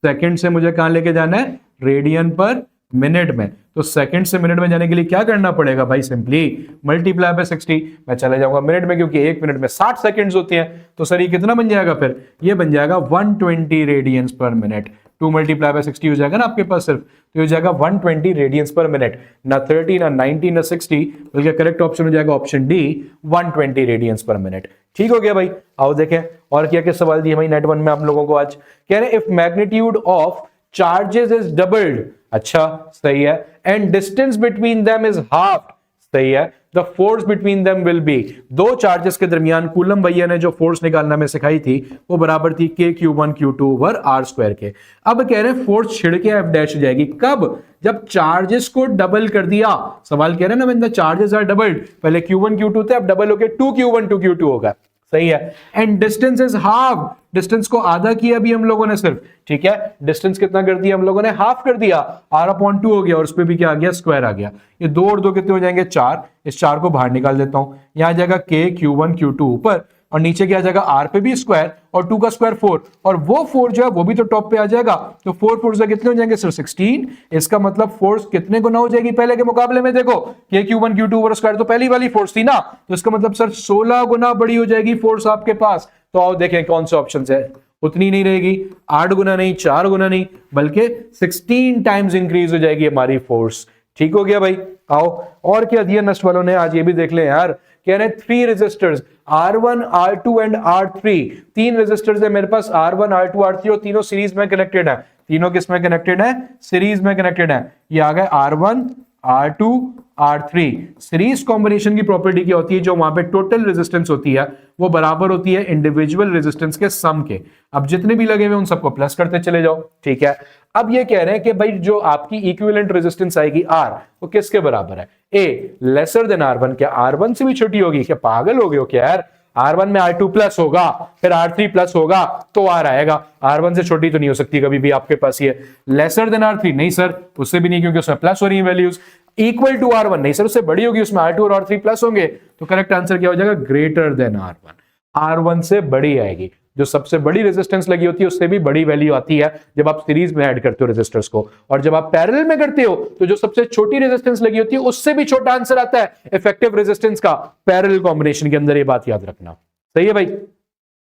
सेकंड से मुझे कहां लेके जाना है? रेडियन पर मिनट में। तो सेकंड से मिनट में जाने के लिए क्या करना पड़ेगा भाई? Simply multiply by 60। मैं चले जाऊंगा मिनट में, क्योंकि एक मिनट में 60 सेकंड्स होते हैं। तो सर ये कितना बन जाएगा फिर? ये बन जाएगा 120 रेडियंस पर मिनट। 2 मल्टीप्लाई बाय 60 हो जाएगा ना आपके पास सिर्फ, तो हो जाएगा 120 रेडियंस पर मिनट। ना 30 ना 90 ना 60, बल्कि करेक्ट ऑप्शन हो जाएगा ऑप्शन डी, 120 रेडियंस पर मिनट। ठीक हो गया भाई। आओ देखें और क्या क्या सवाल दिए भाई नेट वन में आप लोगों को आज। कह रहे if magnitude of charges is doubled, अच्छा सही है, and distance between them is half, सही है, the force between them will be. दो चार्जेस के दरमियान कूलम भैया ने जो फोर्स निकालना में सिखाई थी वो बराबर थी k q1 q2 over r square के। अब कह रहे हैं फोर्स छिड़ के f डैश हो जाएगी, कब? जब चार्जेस को डबल कर दिया। सवाल कह रहे हैं ना, when the charges are doubled, पहले q1 q2 थे, अब डबल हो गए 2q1 2q2 होगा, सही है। And distance is half, distance को आधा किया अभी हम लोगों ने सिर्फ, ठीक है, डिस्टेंस कितना कर दिया हम लोगों ने? हाफ कर दिया, r/2 हो गया, और उस पे भी क्या आ गया? स्क्वायर आ गया। ये 2 और 2 कितने हो जाएंगे? 4। इस 4 को बाहर निकाल देता हूं, यहां आ जाएगा k q1 q2 ऊपर, और नीचे क्या आ जाएगा? r पे भी स्क्वायर, और 2 का स्क्वायर 4, और वो 4 जो है वो भी तो टॉप पे आ जाएगा। तो 4 4 से कितने हो जाएंगे सर? 16। इसका मतलब फोर्स कितने गुना हो जाएगी पहले के मुकाबले में? देखो k q1 q2 over square तो पहली वाली फोर्स थी ना, तो इसका मतलब सर 16 गुना बड़ी हो जाएगी फोर्स आपके पास। तो आओ देखें कौन से ऑप्शन है। उतनी नहीं रहेगी, 8 गुना नहीं, 4 गुना नहीं, बल्कि 16 टाइम्स इंक्रीज हो जाएगी हमारी फोर्स। ठीक हो गया भाई। आओ और क्या दिया नस्ट वालों ने आज, ये भी देख ले यार। कह रहे हैं 3 resistors R1 R2 and R3, 3 resistors है मेरे पास R1 R2 R3, और तीनों सीरीज में कनेक्टेड है। तीनों किस में कनेक्टेड है? सीरीज में कनेक्टेड है। ये आ गए R1 R2 R3। Series combination की प्रॉपर्टी क्या होती है? जो वहां पे टोटल रेजिस्टेंस होती है वो बराबर होती है इंडिविजुअल रेजिस्टेंस के सम के। अब जितने भी लगे हुए उन सबको प्लस करते चले जाओ, ठीक है। अब ये कह रहे हैं कि भाई जो आपकी इक्विवेलेंट रेजिस्टेंस आएगी R, वो किसके बराबर है? A lesser than R1। क्या R1 से भी छोटी होगी? क्या पागल हो गए हो क्या यार? R1 में R2 प्लस होगा, फिर R3 प्लस होगा तो R आएगा। R1 से छोटी तो नहीं हो सकती कभी भी आपके पास। ये लेसर देन R3 नहीं सर, उससे भी नहीं, क्योंकि उसमें प्लस हो रही है वैल्यूज। इक्वल टू R1 नहीं सर, उससे बड़ी होगी, उसमें R2 और R3 प्लस होंगे। तो करेक्ट आंसर क्या हो जाएगा? Greater than R1। R1 से बड़ी आएगी। जो सबसे बड़ी रेजिस्टेंस लगी होती है उससे भी बड़ी वैल्यू आती है जब आप सीरीज में ऐड करते हो रेजिस्टर्स को, और जब आप पैरेलल में करते हो तो जो सबसे छोटी रेजिस्टेंस लगी होती है उससे भी छोटा आंसर आता है इफेक्टिव रेजिस्टेंस का पैरेलल कॉम्बिनेशन के अंदर। ये बात याद रखना, सही है भाई।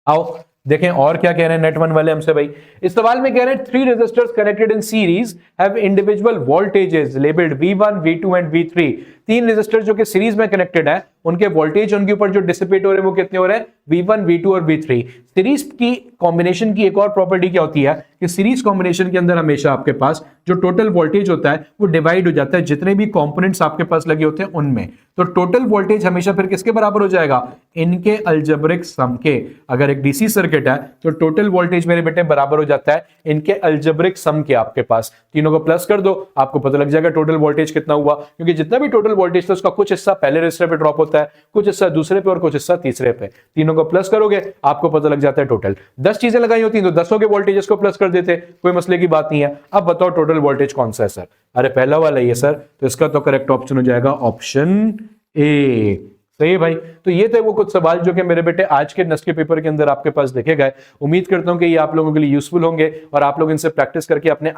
आओ देखें और क्या कह रहे हैं नेट वन वाले हमसे भाई। इस सवाल में कह रहे हैं 3 resistors connected in series have individual voltages labelled V1 V2 and V3। 3 resistor जो कि सीरीज में कनेक्टेड है, उनके वोल्टेज उनके ऊपर जो डिसिपेट हो रहे हैं वो कितने हो रहे हैं? V1 V2 और V3। सीरीज की कॉम्बिनेशन की एक और प्रॉपर्टी क्या होती है कि सीरीज कॉम्बिनेशन के अंदर हमेशा आपके पास जो टोटल वोल्टेज होता है वो डिवाइड हो जाता है जितने भी कंपोनेंट्स आपके पास लगे होते हैं उनमें। तो टोटल वोल्टेज हमेशा फिर किसके बराबर हो जाएगा? इनके अलजेब्रिक सम के। अगर एक डीसी सर्किट है तो टोटल वोल्टेज मेरे बेटे बराबर हो जाता है इनके अलजेब्रिक सम के। आपके पास तीनों को प्लस कर दो, आपको पता लग जाएगा टोटल वोल्टेज कितना हुआ, क्योंकि जितना भी टोटल वोल्टेज था उसका कुछ हिस्सा पहले रेजिस्टर पे ड्रॉप होता होता है, कुछ हिस्सा दूसरे पे और कुछ हिस्सा तीसरे पे। तीनों को प्लस करोगे आपको पता लग जाता है टोटल। 10 चीजें लगाई होती हैं तो 10 के वोल्टेजेस को प्लस कर देते, कोई मसले की बात नहीं है। अब बताओ टोटल वोल्टेज कौन सा है सर? अरे पहला वाला ही है सर, तो इसका तो करेक्ट ऑप्शन हो जाएगा ऑप्शन ए। सही है भाई। तो ये थे वो कुछ सवाल जो कि मेरे बेटे आज के नस्ट के पेपर के अंदर आपके पास लिखे गए। उम्मीद करता हूं कि ये आप लोगों के लिए यूजफुल होंगे और आप लोग इनसे प्रैक्टिस करके अपने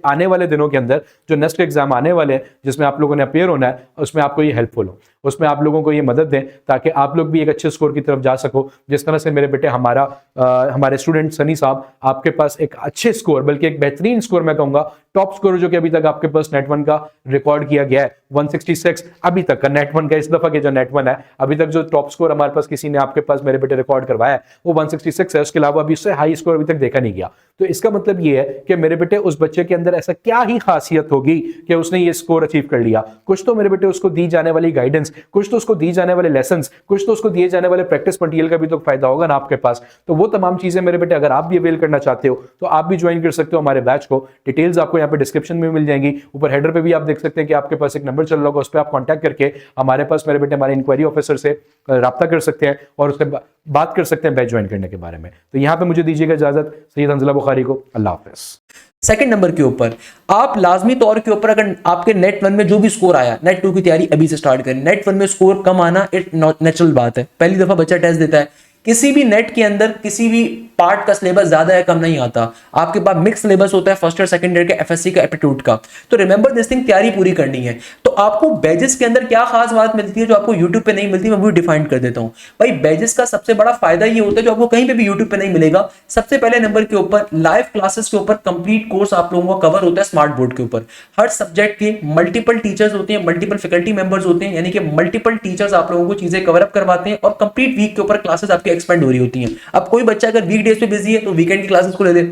आने वाले दिनों के अंदर जो नेक्स्ट एग्जाम आने वाले हैं जिसमें आप लोगों ने अपेयर होना है, उसमें आपको ये हेल्पफुल हो, उसमें आप लोगों को ये मदद दें ताकि आप लोग भी एक अच्छे स्कोर की तरफ जा सको। जिस तरह से मेरे बेटे हमारे स्टूडेंट सनी साहब आपके पास एक अच्छे स्कोर, बल्कि एक बेहतरीन स्कोर मैं कहूंगा, टॉप स्कोर जो कि अभी तक आपके पास नेट वन का रिकॉर्ड किया गया है 166 अभी तक का नेट वन का, इस दफा के जो नेट वन है अभी तक जो टॉप स्कोर हमारे पास किसी ने आपके पास मेरे बेटे रिकॉर्ड करवाया है वो 166 है। उसके अलावा अभी उससे हाई स्कोर अभी तक देखा नहीं गया। तो इसका मतलब ये है कि मेरे बेटे उस बच्चे के अंदर ऐसा क्या ही खासियत होगी कि उसने ये स्कोर अचीव कर लिया। कुछ तो मेरे बेटे उसको दी जाने वाली गाइडेंस, कुछ तो उसको दिए जाने वाले लेसन्स, कुछ तो उसको दिए जाने वाले प्रैक्टिस मटेरियल का भी तो फायदा होगा ना आपके पास। तो वो तमाम चीजें मेरे बेटे अगर आप भी अवेल करना चाहते हो तो आप भी ज्वाइन कर सकते हो हमारे बैच को। डिटेल्स आपको यहाँ पे डिस्क्रिप्शन में मिल जाएंगी, ऊपर हेडर पे भी आप देख सकते हैं कि आपके पास एक नंबर चल रहा होगा, उस पर आप कॉन्टैक्ट करके हमारे पास मेरे बेटे हमारे इंक्वायरी ऑफिसर से राब्ता कर सकते हैं और उससे बात कर सकते हैं बैच ज्वाइन करने के बारे में। तो यहाँ पे मुझे दीजिएगा इजाजत, सैयद हंजला बुखारी को, अल्लाह हाफिज। सेकंड नंबर के ऊपर आप लाजमी तौर के ऊपर अगर आपके नेट वन में जो भी स्कोर आया, नेट टू की तैयारी अभी से स्टार्ट करें। नेट वन में स्कोर कम आना एक नेचुरल बात है, पहली दफा बच्चा टेस्ट देता है। किसी भी नेट के अंदर किसी भी पार्ट का सिलेबस ज्यादा या कम नहीं आता। आपके पास मिक्स सिलेबस होता है फर्स्ट और सेकंड ईयर के एफएससी का, एप्टीट्यूड का। तो रिमेंबर दिस थिंग, तैयारी पूरी करनी है। तो आपको बैजेस के अंदर क्या खास बात मिलती है जो आपको यूट्यूब पे नहीं मिलती, मैं वो डिफाइन कर देता हूं। भाई बैजेस का सबसे बड़ा फायदा ये होता है जो आपको कहीं पे भी यूट्यूब पे नहीं मिलेगा। सबसे पहले नंबर के ऊपर लाइव क्लासेस के ऊपर कंप्लीट कोर्स आप लोगों का कवर होता है स्मार्ट बोर्ड के ऊपर। हर सब्जेक्ट के मल्टीपल टीचर्स होते हैं, मल्टीपल फैकल्टी मेंबर्स होते हैं, यानी कि मल्टीपल टीचर्स आप लोगों को चीजें कवर अप करवाते हैं और कंप्लीट वीक के ऊपर क्लासेस आपकी एक्सपेंड हो रही होती हैं। अब कोई बच्चा अगर वीक डेज पे बिजी है तो वीकेंड की क्लासेस को ले ले,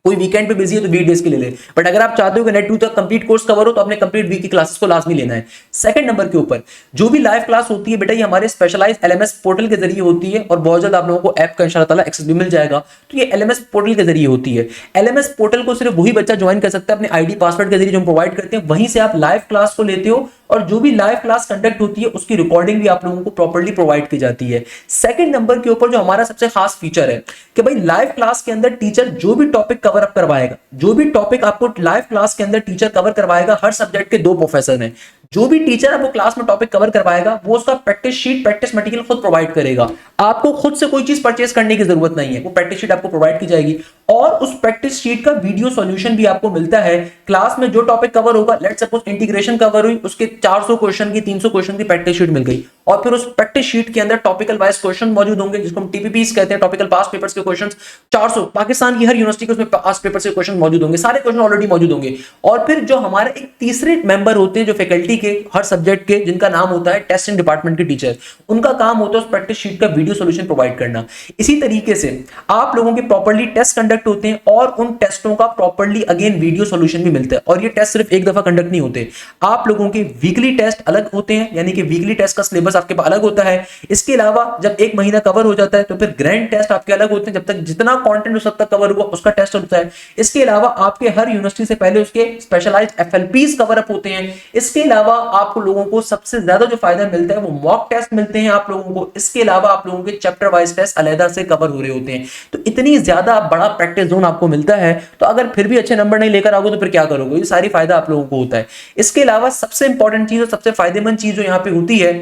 कोई वीकेंड पे बिजी है तो वीक डेज के ले ले। बट अगर आप चाहते हो कि नेट 2 तक कंप्लीट कोर्स कवर हो तो अपने कंप्लीट वीक की क्लासेस को लाजमी लेना है। सेकंड नंबर के ऊपर जो भी लाइव क्लास होती है बेटा ये हमारे स्पेशलाइज्ड एलएमएस पोर्टल के जरिए होती है और बहुत जल्द आप लोगों को ऐप का इंशाल्लाह ताला एक्सेस भी मिल जाएगा। तो ये एलएमएस पोर्टल के जरिए होती है। एलएमएस पोर्टल को सिर्फ वही बच्चा ज्वाइन कर सकता है अपने आईडी पासवर्ड के जरिए जो हम प्रोवाइड करते हैं, वहीं से आप लाइव क्लास को लेते हो और जो भी लाइव क्लास कंडक्ट होती है उसकी रिकॉर्डिंग भी आप लोगों को प्रॉपर्ली प्रोवाइड की जाती है। सेकंड नंबर के ऊपर जो हमारा सबसे खास फीचर है कि भाई लाइव क्लास के अंदर टीचर जो भी टॉपिक कवर अप करवाएगा, जो भी टॉपिक आपको लाइव क्लास के अंदर टीचर कवर करवाएगा, हर सब्जेक्ट के 2 प्रोफेसर हैं। जो भी टीचर आपको क्लास में टॉपिक कवर करवाएगा वो उसका प्रैक्टिस शीट, प्रैक्टिस मटेरियल खुद प्रोवाइड करेगा। आपको खुद से कोई चीज परचेज करने की जरूरत नहीं है, वो प्रैक्टिस शीट आपको प्रोवाइड की जाएगी और उस प्रैक्टिस शीट का वीडियो सॉल्यूशन भी आपको मिलता है। क्लास में जो टॉपिक कवर होगा, लेट्स सपोज इंटीग्रेशन कवर हुई, उसके 400 क्वेश्चन की 300 क्वेश्चन की प्रैक्टिस शीट मिल गई और फिर उस प्रैक्टिस शीट के अंदर टॉपिकल वाइज क्वेश्चन मौजूद होंगे जिसको हम टीपीपीस कहते हैं, टॉपिकल पास्ट पेपर्स के क्वेश्चंस। 400 पाकिस्तान की हर यूनिवर्सिटी के उसमें पास्ट पेपर्स के क्वेश्चन मौजूद होंगे, सारे क्वेश्चन ऑलरेडी मौजूद होंगे। और फिर जो हमारे एक तीसरे मेंबर होते हैं जो फैकल्टी के हर सब्जेक्ट के, जिनका नाम होता है टेस्टिंग डिपार्टमेंट के टीचर, उनका काम होता है उस प्रैक्टिस शीट का वीडियो सॉल्यूशन प्रोवाइड करना। इसी तरीके से आप लोगों के प्रॉपर्ली टेस्ट कंडक्ट होते हैं और उन टेस्टों का प्रॉपर्ली अगेन वीडियो सॉल्यूशन भी मिलता है। और ये टेस्ट सिर्फ एक दफा कंडक्ट नहीं होते, आप लोगों के वीकली टेस्ट अलग होते हैं, यानी कि वीकली टेस्ट का सिलेबस आपके पास अलग होता है। इसके अलावा जब एक महीना कवर हो जाता है तो फिर ग्रैंड टेस्ट आपके अलग होते हैं, जब तक जितना कंटेंट उस तक कवर हुआ उसका टेस्ट होता है। इसके अलावा आपके हर यूनिवर्सिटी से पहले उसके स्पेशलाइज्ड एफएलपीस कवर अप होते हैं। इसके अलावा आप लोगों को सबसे ज्यादा जो फायदा मिलता है वो मॉक टेस्ट मिलते हैं आप लोगों को। इसके अलावा आप लोगों के चैप्टर वाइज टेस्ट अलग से कवर हो रहे होते हैं। तो इतनी ज्यादा बड़ा प्रैक्टिस जोन आपको मिलता है। तो अगर फिर भी अच्छे नंबर नहीं लेकर आओगे तो फिर क्या करोगे? ये सारी फायदा आप लोगों को होता है। इसके अलावा सबसे इंपॉर्टेंट चीज और सबसे फायदेमंद चीज जो यहाँ पे होती है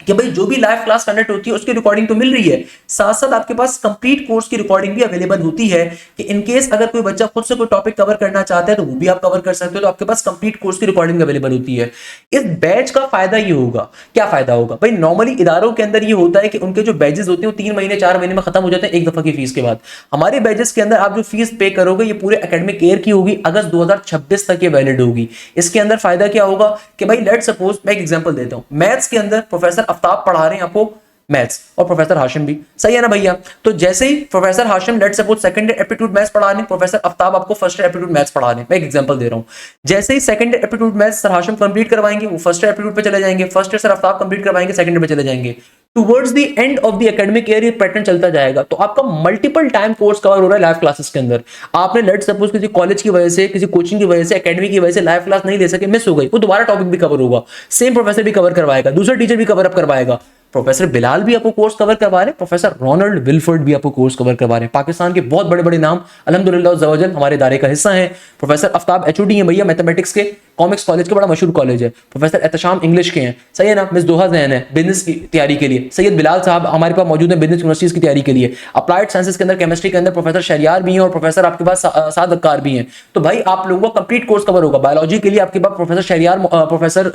कि भाई जो भी लाइव क्लास कंडक्ट होती है उसकी रिकॉर्डिंग तो मिल रही है, साथ साथ आपके पास कंप्लीट कोर्स की रिकॉर्डिंग भी अवेलेबल होती है कि इन केस अगर कोई बच्चा खुद से कोई टॉपिक कवर करना चाहता है तो वो भी आप कवर कर सकते हो। तो आपके पास कंप्लीट कोर्स की रिकॉर्डिंग अवेलेबल होती है। इस बैच का फायदा ये होगा, क्या फायदा होगा भाई? नॉर्मली इदारों के अंदर ये होता है कि उनके जो बैचेस होते हैं वो 3 महीने 4 महीने में खत्म हो जाते हैं एक दफा की फीस के बाद। हमारे बैचेस के अंदर आप जो फीस पे करोगे ये पूरे एकेडमिक ईयर की होगी, अगस्त 2026 तक ये वैलिड होगी। इसके अंदर फायदा क्या होगा कि भाई लेट सपोज मैं एक एग्जांपल देता हूं, मैथ्स के अंदर प्रोफेसर आफ्ताब पढ़ा रहे हैं आपको मैथ्स और प्रोफेसर हाशिम भी, सही है ना भैया? तो जैसे ही professor Hashim let suppose second year aptitude maths पढ़ा रहे हैं, प्रोफेसर आफ्ताब आपको फर्स्ट ईयर एप्टीट्यूड मैथ्स पढ़ा रहे हैं, मैं एक एग्जांपल दे रहा हूं। जैसे ही second year aptitude maths sir Hashim complete करवाएंगे वो फर्स्ट ईयर एप्टीट्यूड पे चले जाएंगे, first year sir Aftab complete करवाएंगे सेकंड ईयर पे चले जाएंगे। Towards the end of the academic year ये पैटर्न चलता जाएगा। तो आपका मल्टीपल टाइम कोर्स कवर हो रहा है लाइव क्लासेस के अंदर। आपने लेट सपोज किसी कॉलेज की वजह से, किसी कोचिंग की वजह से, एकेडमी की वजह से लाइव क्लास नहीं ले सके, मिस हो गई, वो दोबारा टॉपिक भी कवर होगा, सेम प्रोफेसर भी कवर करवाएगा, दूसरा टीचर भी कवर अप करवाएगा। प्रोफेसर बिलाल भी आपको कोर्स कवर करवा रहे हैं, प्रोफेसर रोनाल्ड विल्फर्ड भी आपको कोर्स कवर करवा रहे हैं। पाकिस्तान के बहुत बड़े बड़े नाम अल्हम्दुलिल्लाह ज़वजल हमारे दायरे का हिस्सा हैं। प्रोफेसर आफ्ताब एचओडी हैं भैया, मैथमेटिक्स के, कॉमिक्स कॉलेज का बड़ा मशहूर कॉलेज है। प्रोफेसर एहतशाम इंग्लिश के हैं, सही है ना। मिस दोहा जैन है बिजनेस की तैयारी के लिए। सैयद बिलाल साहब हमारे पास मौजूद है बिजनेस यूनिवर्सिटीज की तैयारी के लिए। अप्लाइड साइंसेस के अंदर केमिस्ट्री के अंदर प्रोफेसर शहरियार भी हैं और प्रोफेसर आपके पास साद अक्कार भी हैं। तो भाई आप लोगों का कंप्लीट कोर्स कवर होगा। बायोलॉजी के लिए आपके पास प्रोफेसर शहरियार, प्रोफेसर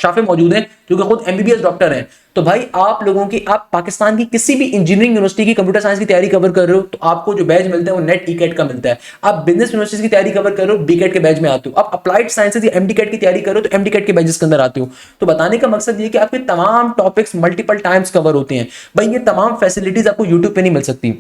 शाफे मौजूद हैं जो कि खुद एमबीबीएस डॉक्टर हैं। तो भाई आप लोगों की, आप पाकिस्तान की किसी भी इंजीनियरिंग यूनिवर्सिटी की कंप्यूटर साइंस की तैयारी कवर कर रहे हो तो आपको जो बैच मिलता है वो नेट ईकेट का मिलता है। आप बिजनेस यूनिवर्सिटी की तैयारी कवर कर रहे हो, बीकेट के बैच में आते हो। आप अप्लाइड साइंसेज या एमडीकेट की तैयारी कर रहे हो तो एमडीकेट के बैचेस के अंदर आते हो। तो बताने का मकसद ये कि आपके तमाम टॉपिक्स मल्टीपल टाइम्स कवर होते हैं। भाई ये तमाम फैसिलिटीज आपको यूट्यूब पे नहीं मिल सकती,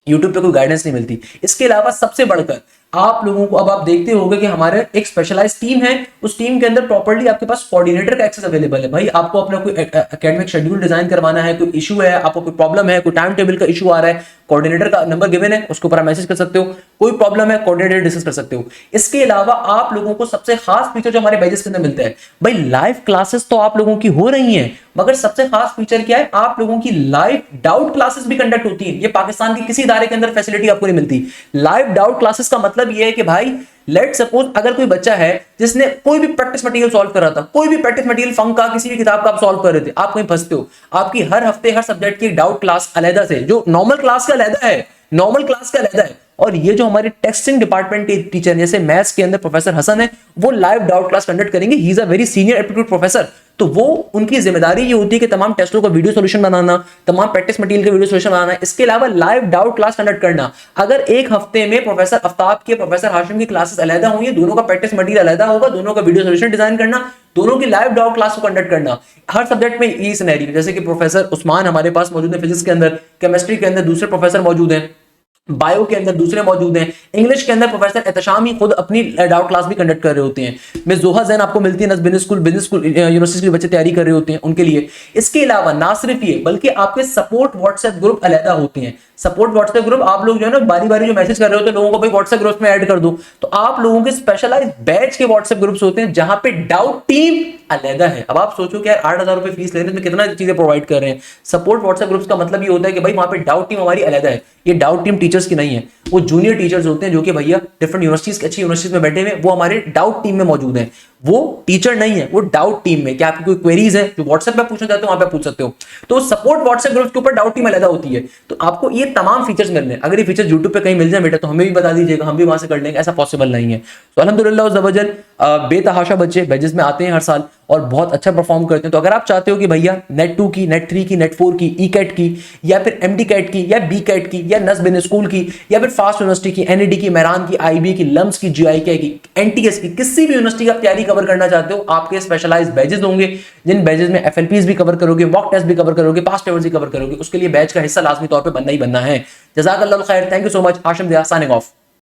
यूट्यूब पे कोई गाइडेंस नहीं मिलती। इसके अलावा सबसे बढ़कर आप लोगों को, अब आप देखते होंगे कि हमारे एक स्पेशलाइज्ड टीम है, उस टीम के अंदर प्रॉपर्ली आपके पास कोऑर्डिनेटर का एक्सेस अवेलेबल है। भाई आपको अपना कोई एकेडमिक शेड्यूल डिजाइन करवाना है, कोई इशू है, आपको कोई प्रॉब्लम है, कोई टाइम टेबल का इशू आ रहा है, कोऑर्डिनेटर का नंबर गिवन है, उसके ऊपर आप मैसेज कर सकते हो। कोई प्रॉब्लम है, कोऑर्डिनेटर डिस्कस कर सकते हो। इसके अलावा आप लोगों को सबसे खास फीचर जो हमारे बैचेस के अंदर मिलता है, भाई लाइव क्लासेस तो आप लोगों की हो रही हैं, मगर सबसे खास फीचर क्या है, आप लोगों की लाइव डाउट क्लासेस भी कंडक्ट होती हैं। ये पाकिस्तान की किसी इदारे के अंदर फैसिलिटी आपको नहीं मिलती। लाइव डाउट क्लासेस का मतलब ये है कि भाई लेट सपोज अगर कोई बच्चा है जिसने कोई भी प्रैक्टिस मटेरियल सॉल्व कर रहा था, कोई भी प्रैक्टिस मटेरियल फंक का किसी भी किताब का आप सॉल्व कर रहे थे, आप कहीं फंसते हो, आपकी हर हफ्ते हर सब्जेक्ट की डाउट क्लास अलहदा से, जो नॉर्मल क्लास का अलहदा है, नॉर्मल क्लास का अलहदा है। और ये जो हमारे टेक्सटिंग डिपार्टमेंट के टीचर जैसे मैथ्स के अंदर प्रोफेसर हसन है, वो लाइव डाउट क्लास कंडक्ट करेंगे। He is a very senior aptitude professor. तो वो उनकी जिम्मेदारी ये होती है कि तमाम टेस्टों का वीडियो सॉल्यूशन बनाना, तमाम प्रैक्टिस मटेरियल का वीडियो सॉल्यूशन बनाना, इसके अलावा लाइव डाउट क्लास कंडक्ट करना। अगर एक हफ्ते में प्रोफेसर आफ्ताब के, प्रोफेसर हाशिम की क्लासेस अलहदा हुई, दोनों का प्रैक्टिस मटेरियल अलहदा होगा, दोनों का वीडियो सॉल्यूशन डिजाइन करना, दोनों की लाइव डाउट क्लास को कंडक्ट करना। हर सब्जेक्ट में ये सिनेरियो, जैसे कि प्रोफेसर उस्मान हमारे पास मौजूद है फिजिक्स के अंदर, केमिस्ट्री के अंदर दूसरे प्रोफेसर मौजूद हैं, बायो के अंदर दूसरे मौजूद हैं, इंग्लिश के अंदर प्रोफेसर एहतशाम ही खुद अपनी डाउट क्लास भी कंडक्ट कर रहे होते हैं। मिस जोहा जैन आपको मिलती है बिजनेस स्कूल यूनिवर्सिटी के बच्चे तैयारी कर रहे होते हैं उनके लिए। इसके अलावा ना सिर्फ ये, बल्कि आपके सपोर्ट व्हाट्सएप ग्रुप अलहदा होते हैं। सपोर्ट व्हाट्सएप ग्रुप आप लोग जो है ना बारी बारी जो मैसेज कर रहे होते हैं लोगों को, भाई व्हाट्सएप ग्रुप में ऐड कर दो, तो आप लोगों के स्पेशलाइज्ड बैच के व्हाट्सएप ग्रुप्स होते हैं जहां पे डाउट टीम अलहदा है। अब आप सोचो कि यार 8,000 रुपए फीस ले रहे हैं, कितना चीजें प्रोवाइड कर रहे हैं। सपोर्ट व्हाट्सएप ग्रुप्स का मतलब ये होता है कि भाई वहां पे डाउट टीम हमारी अलहदा है। ये डाउट टीम टीचर्स की नहीं है, वो जूनियर टीचर्स होते हैं जो कि भैया डिफरेंट यूनिवर्सिटीज, अच्छी यूनिवर्सिटीज में बैठे हुए, वो हमारे डाउट टीम में मौजूद हैं। वो टीचर नहीं है, वो डाउट टीम में। क्या आपकी कोई क्वेरीज है जो व्हाट्सएप पे पूछना चाहते हो, वहां पे पूछ सकते हो। तो सपोर्ट व्हाट्सएप ग्रुप के ऊपर डाउट टीम अलग होती है। तो आपको ये तमाम फीचर्स मिलने हैं। अगर ये फीचर्स यूट्यूब पे कहीं मिल जाए बेटा तो हमें भी बता दीजिएगा, हम भी वहां से कर लेंगे। ऐसा पॉसिबल नहीं है। तो अल्हम्दुलिल्लाह ज़वजल बेतहाशा बच्चे बैचेस में आते हैं हर साल और बहुत अच्छा परफॉर्म करते हैं। तो अगर आप चाहते हो कि भैया नेट 2 की, नेट 3 की, नेट 4 की, ई कैट की, या फिर एमडी कैट की, या बी कैट की, या नस बिजनेस स्कूल की, या फिर फास्ट यूनिवर्सिटी की, एनईडी की, मेहरान की, आईबी की, लम्स की, जीआईके की, एनटीएस की, किसी भी यूनिवर्सिटी की आप तैयारी कवर करना चाहते हो, आपके स्पेशलाइज्ड बैचेस होंगे जिन बैचेस में एफएलपीज भी कवर करोगे, मॉक टेस्ट भी कवर करोगे, पास्ट पेपर्स भी कवर करोगे। उसके लिए बैच का हिस्सा लाजमी तौर पर बनना ही बनना है। जज़ाकल्लाहु खैर, thank you so much. Hashim दिया साइनिंग ऑफ।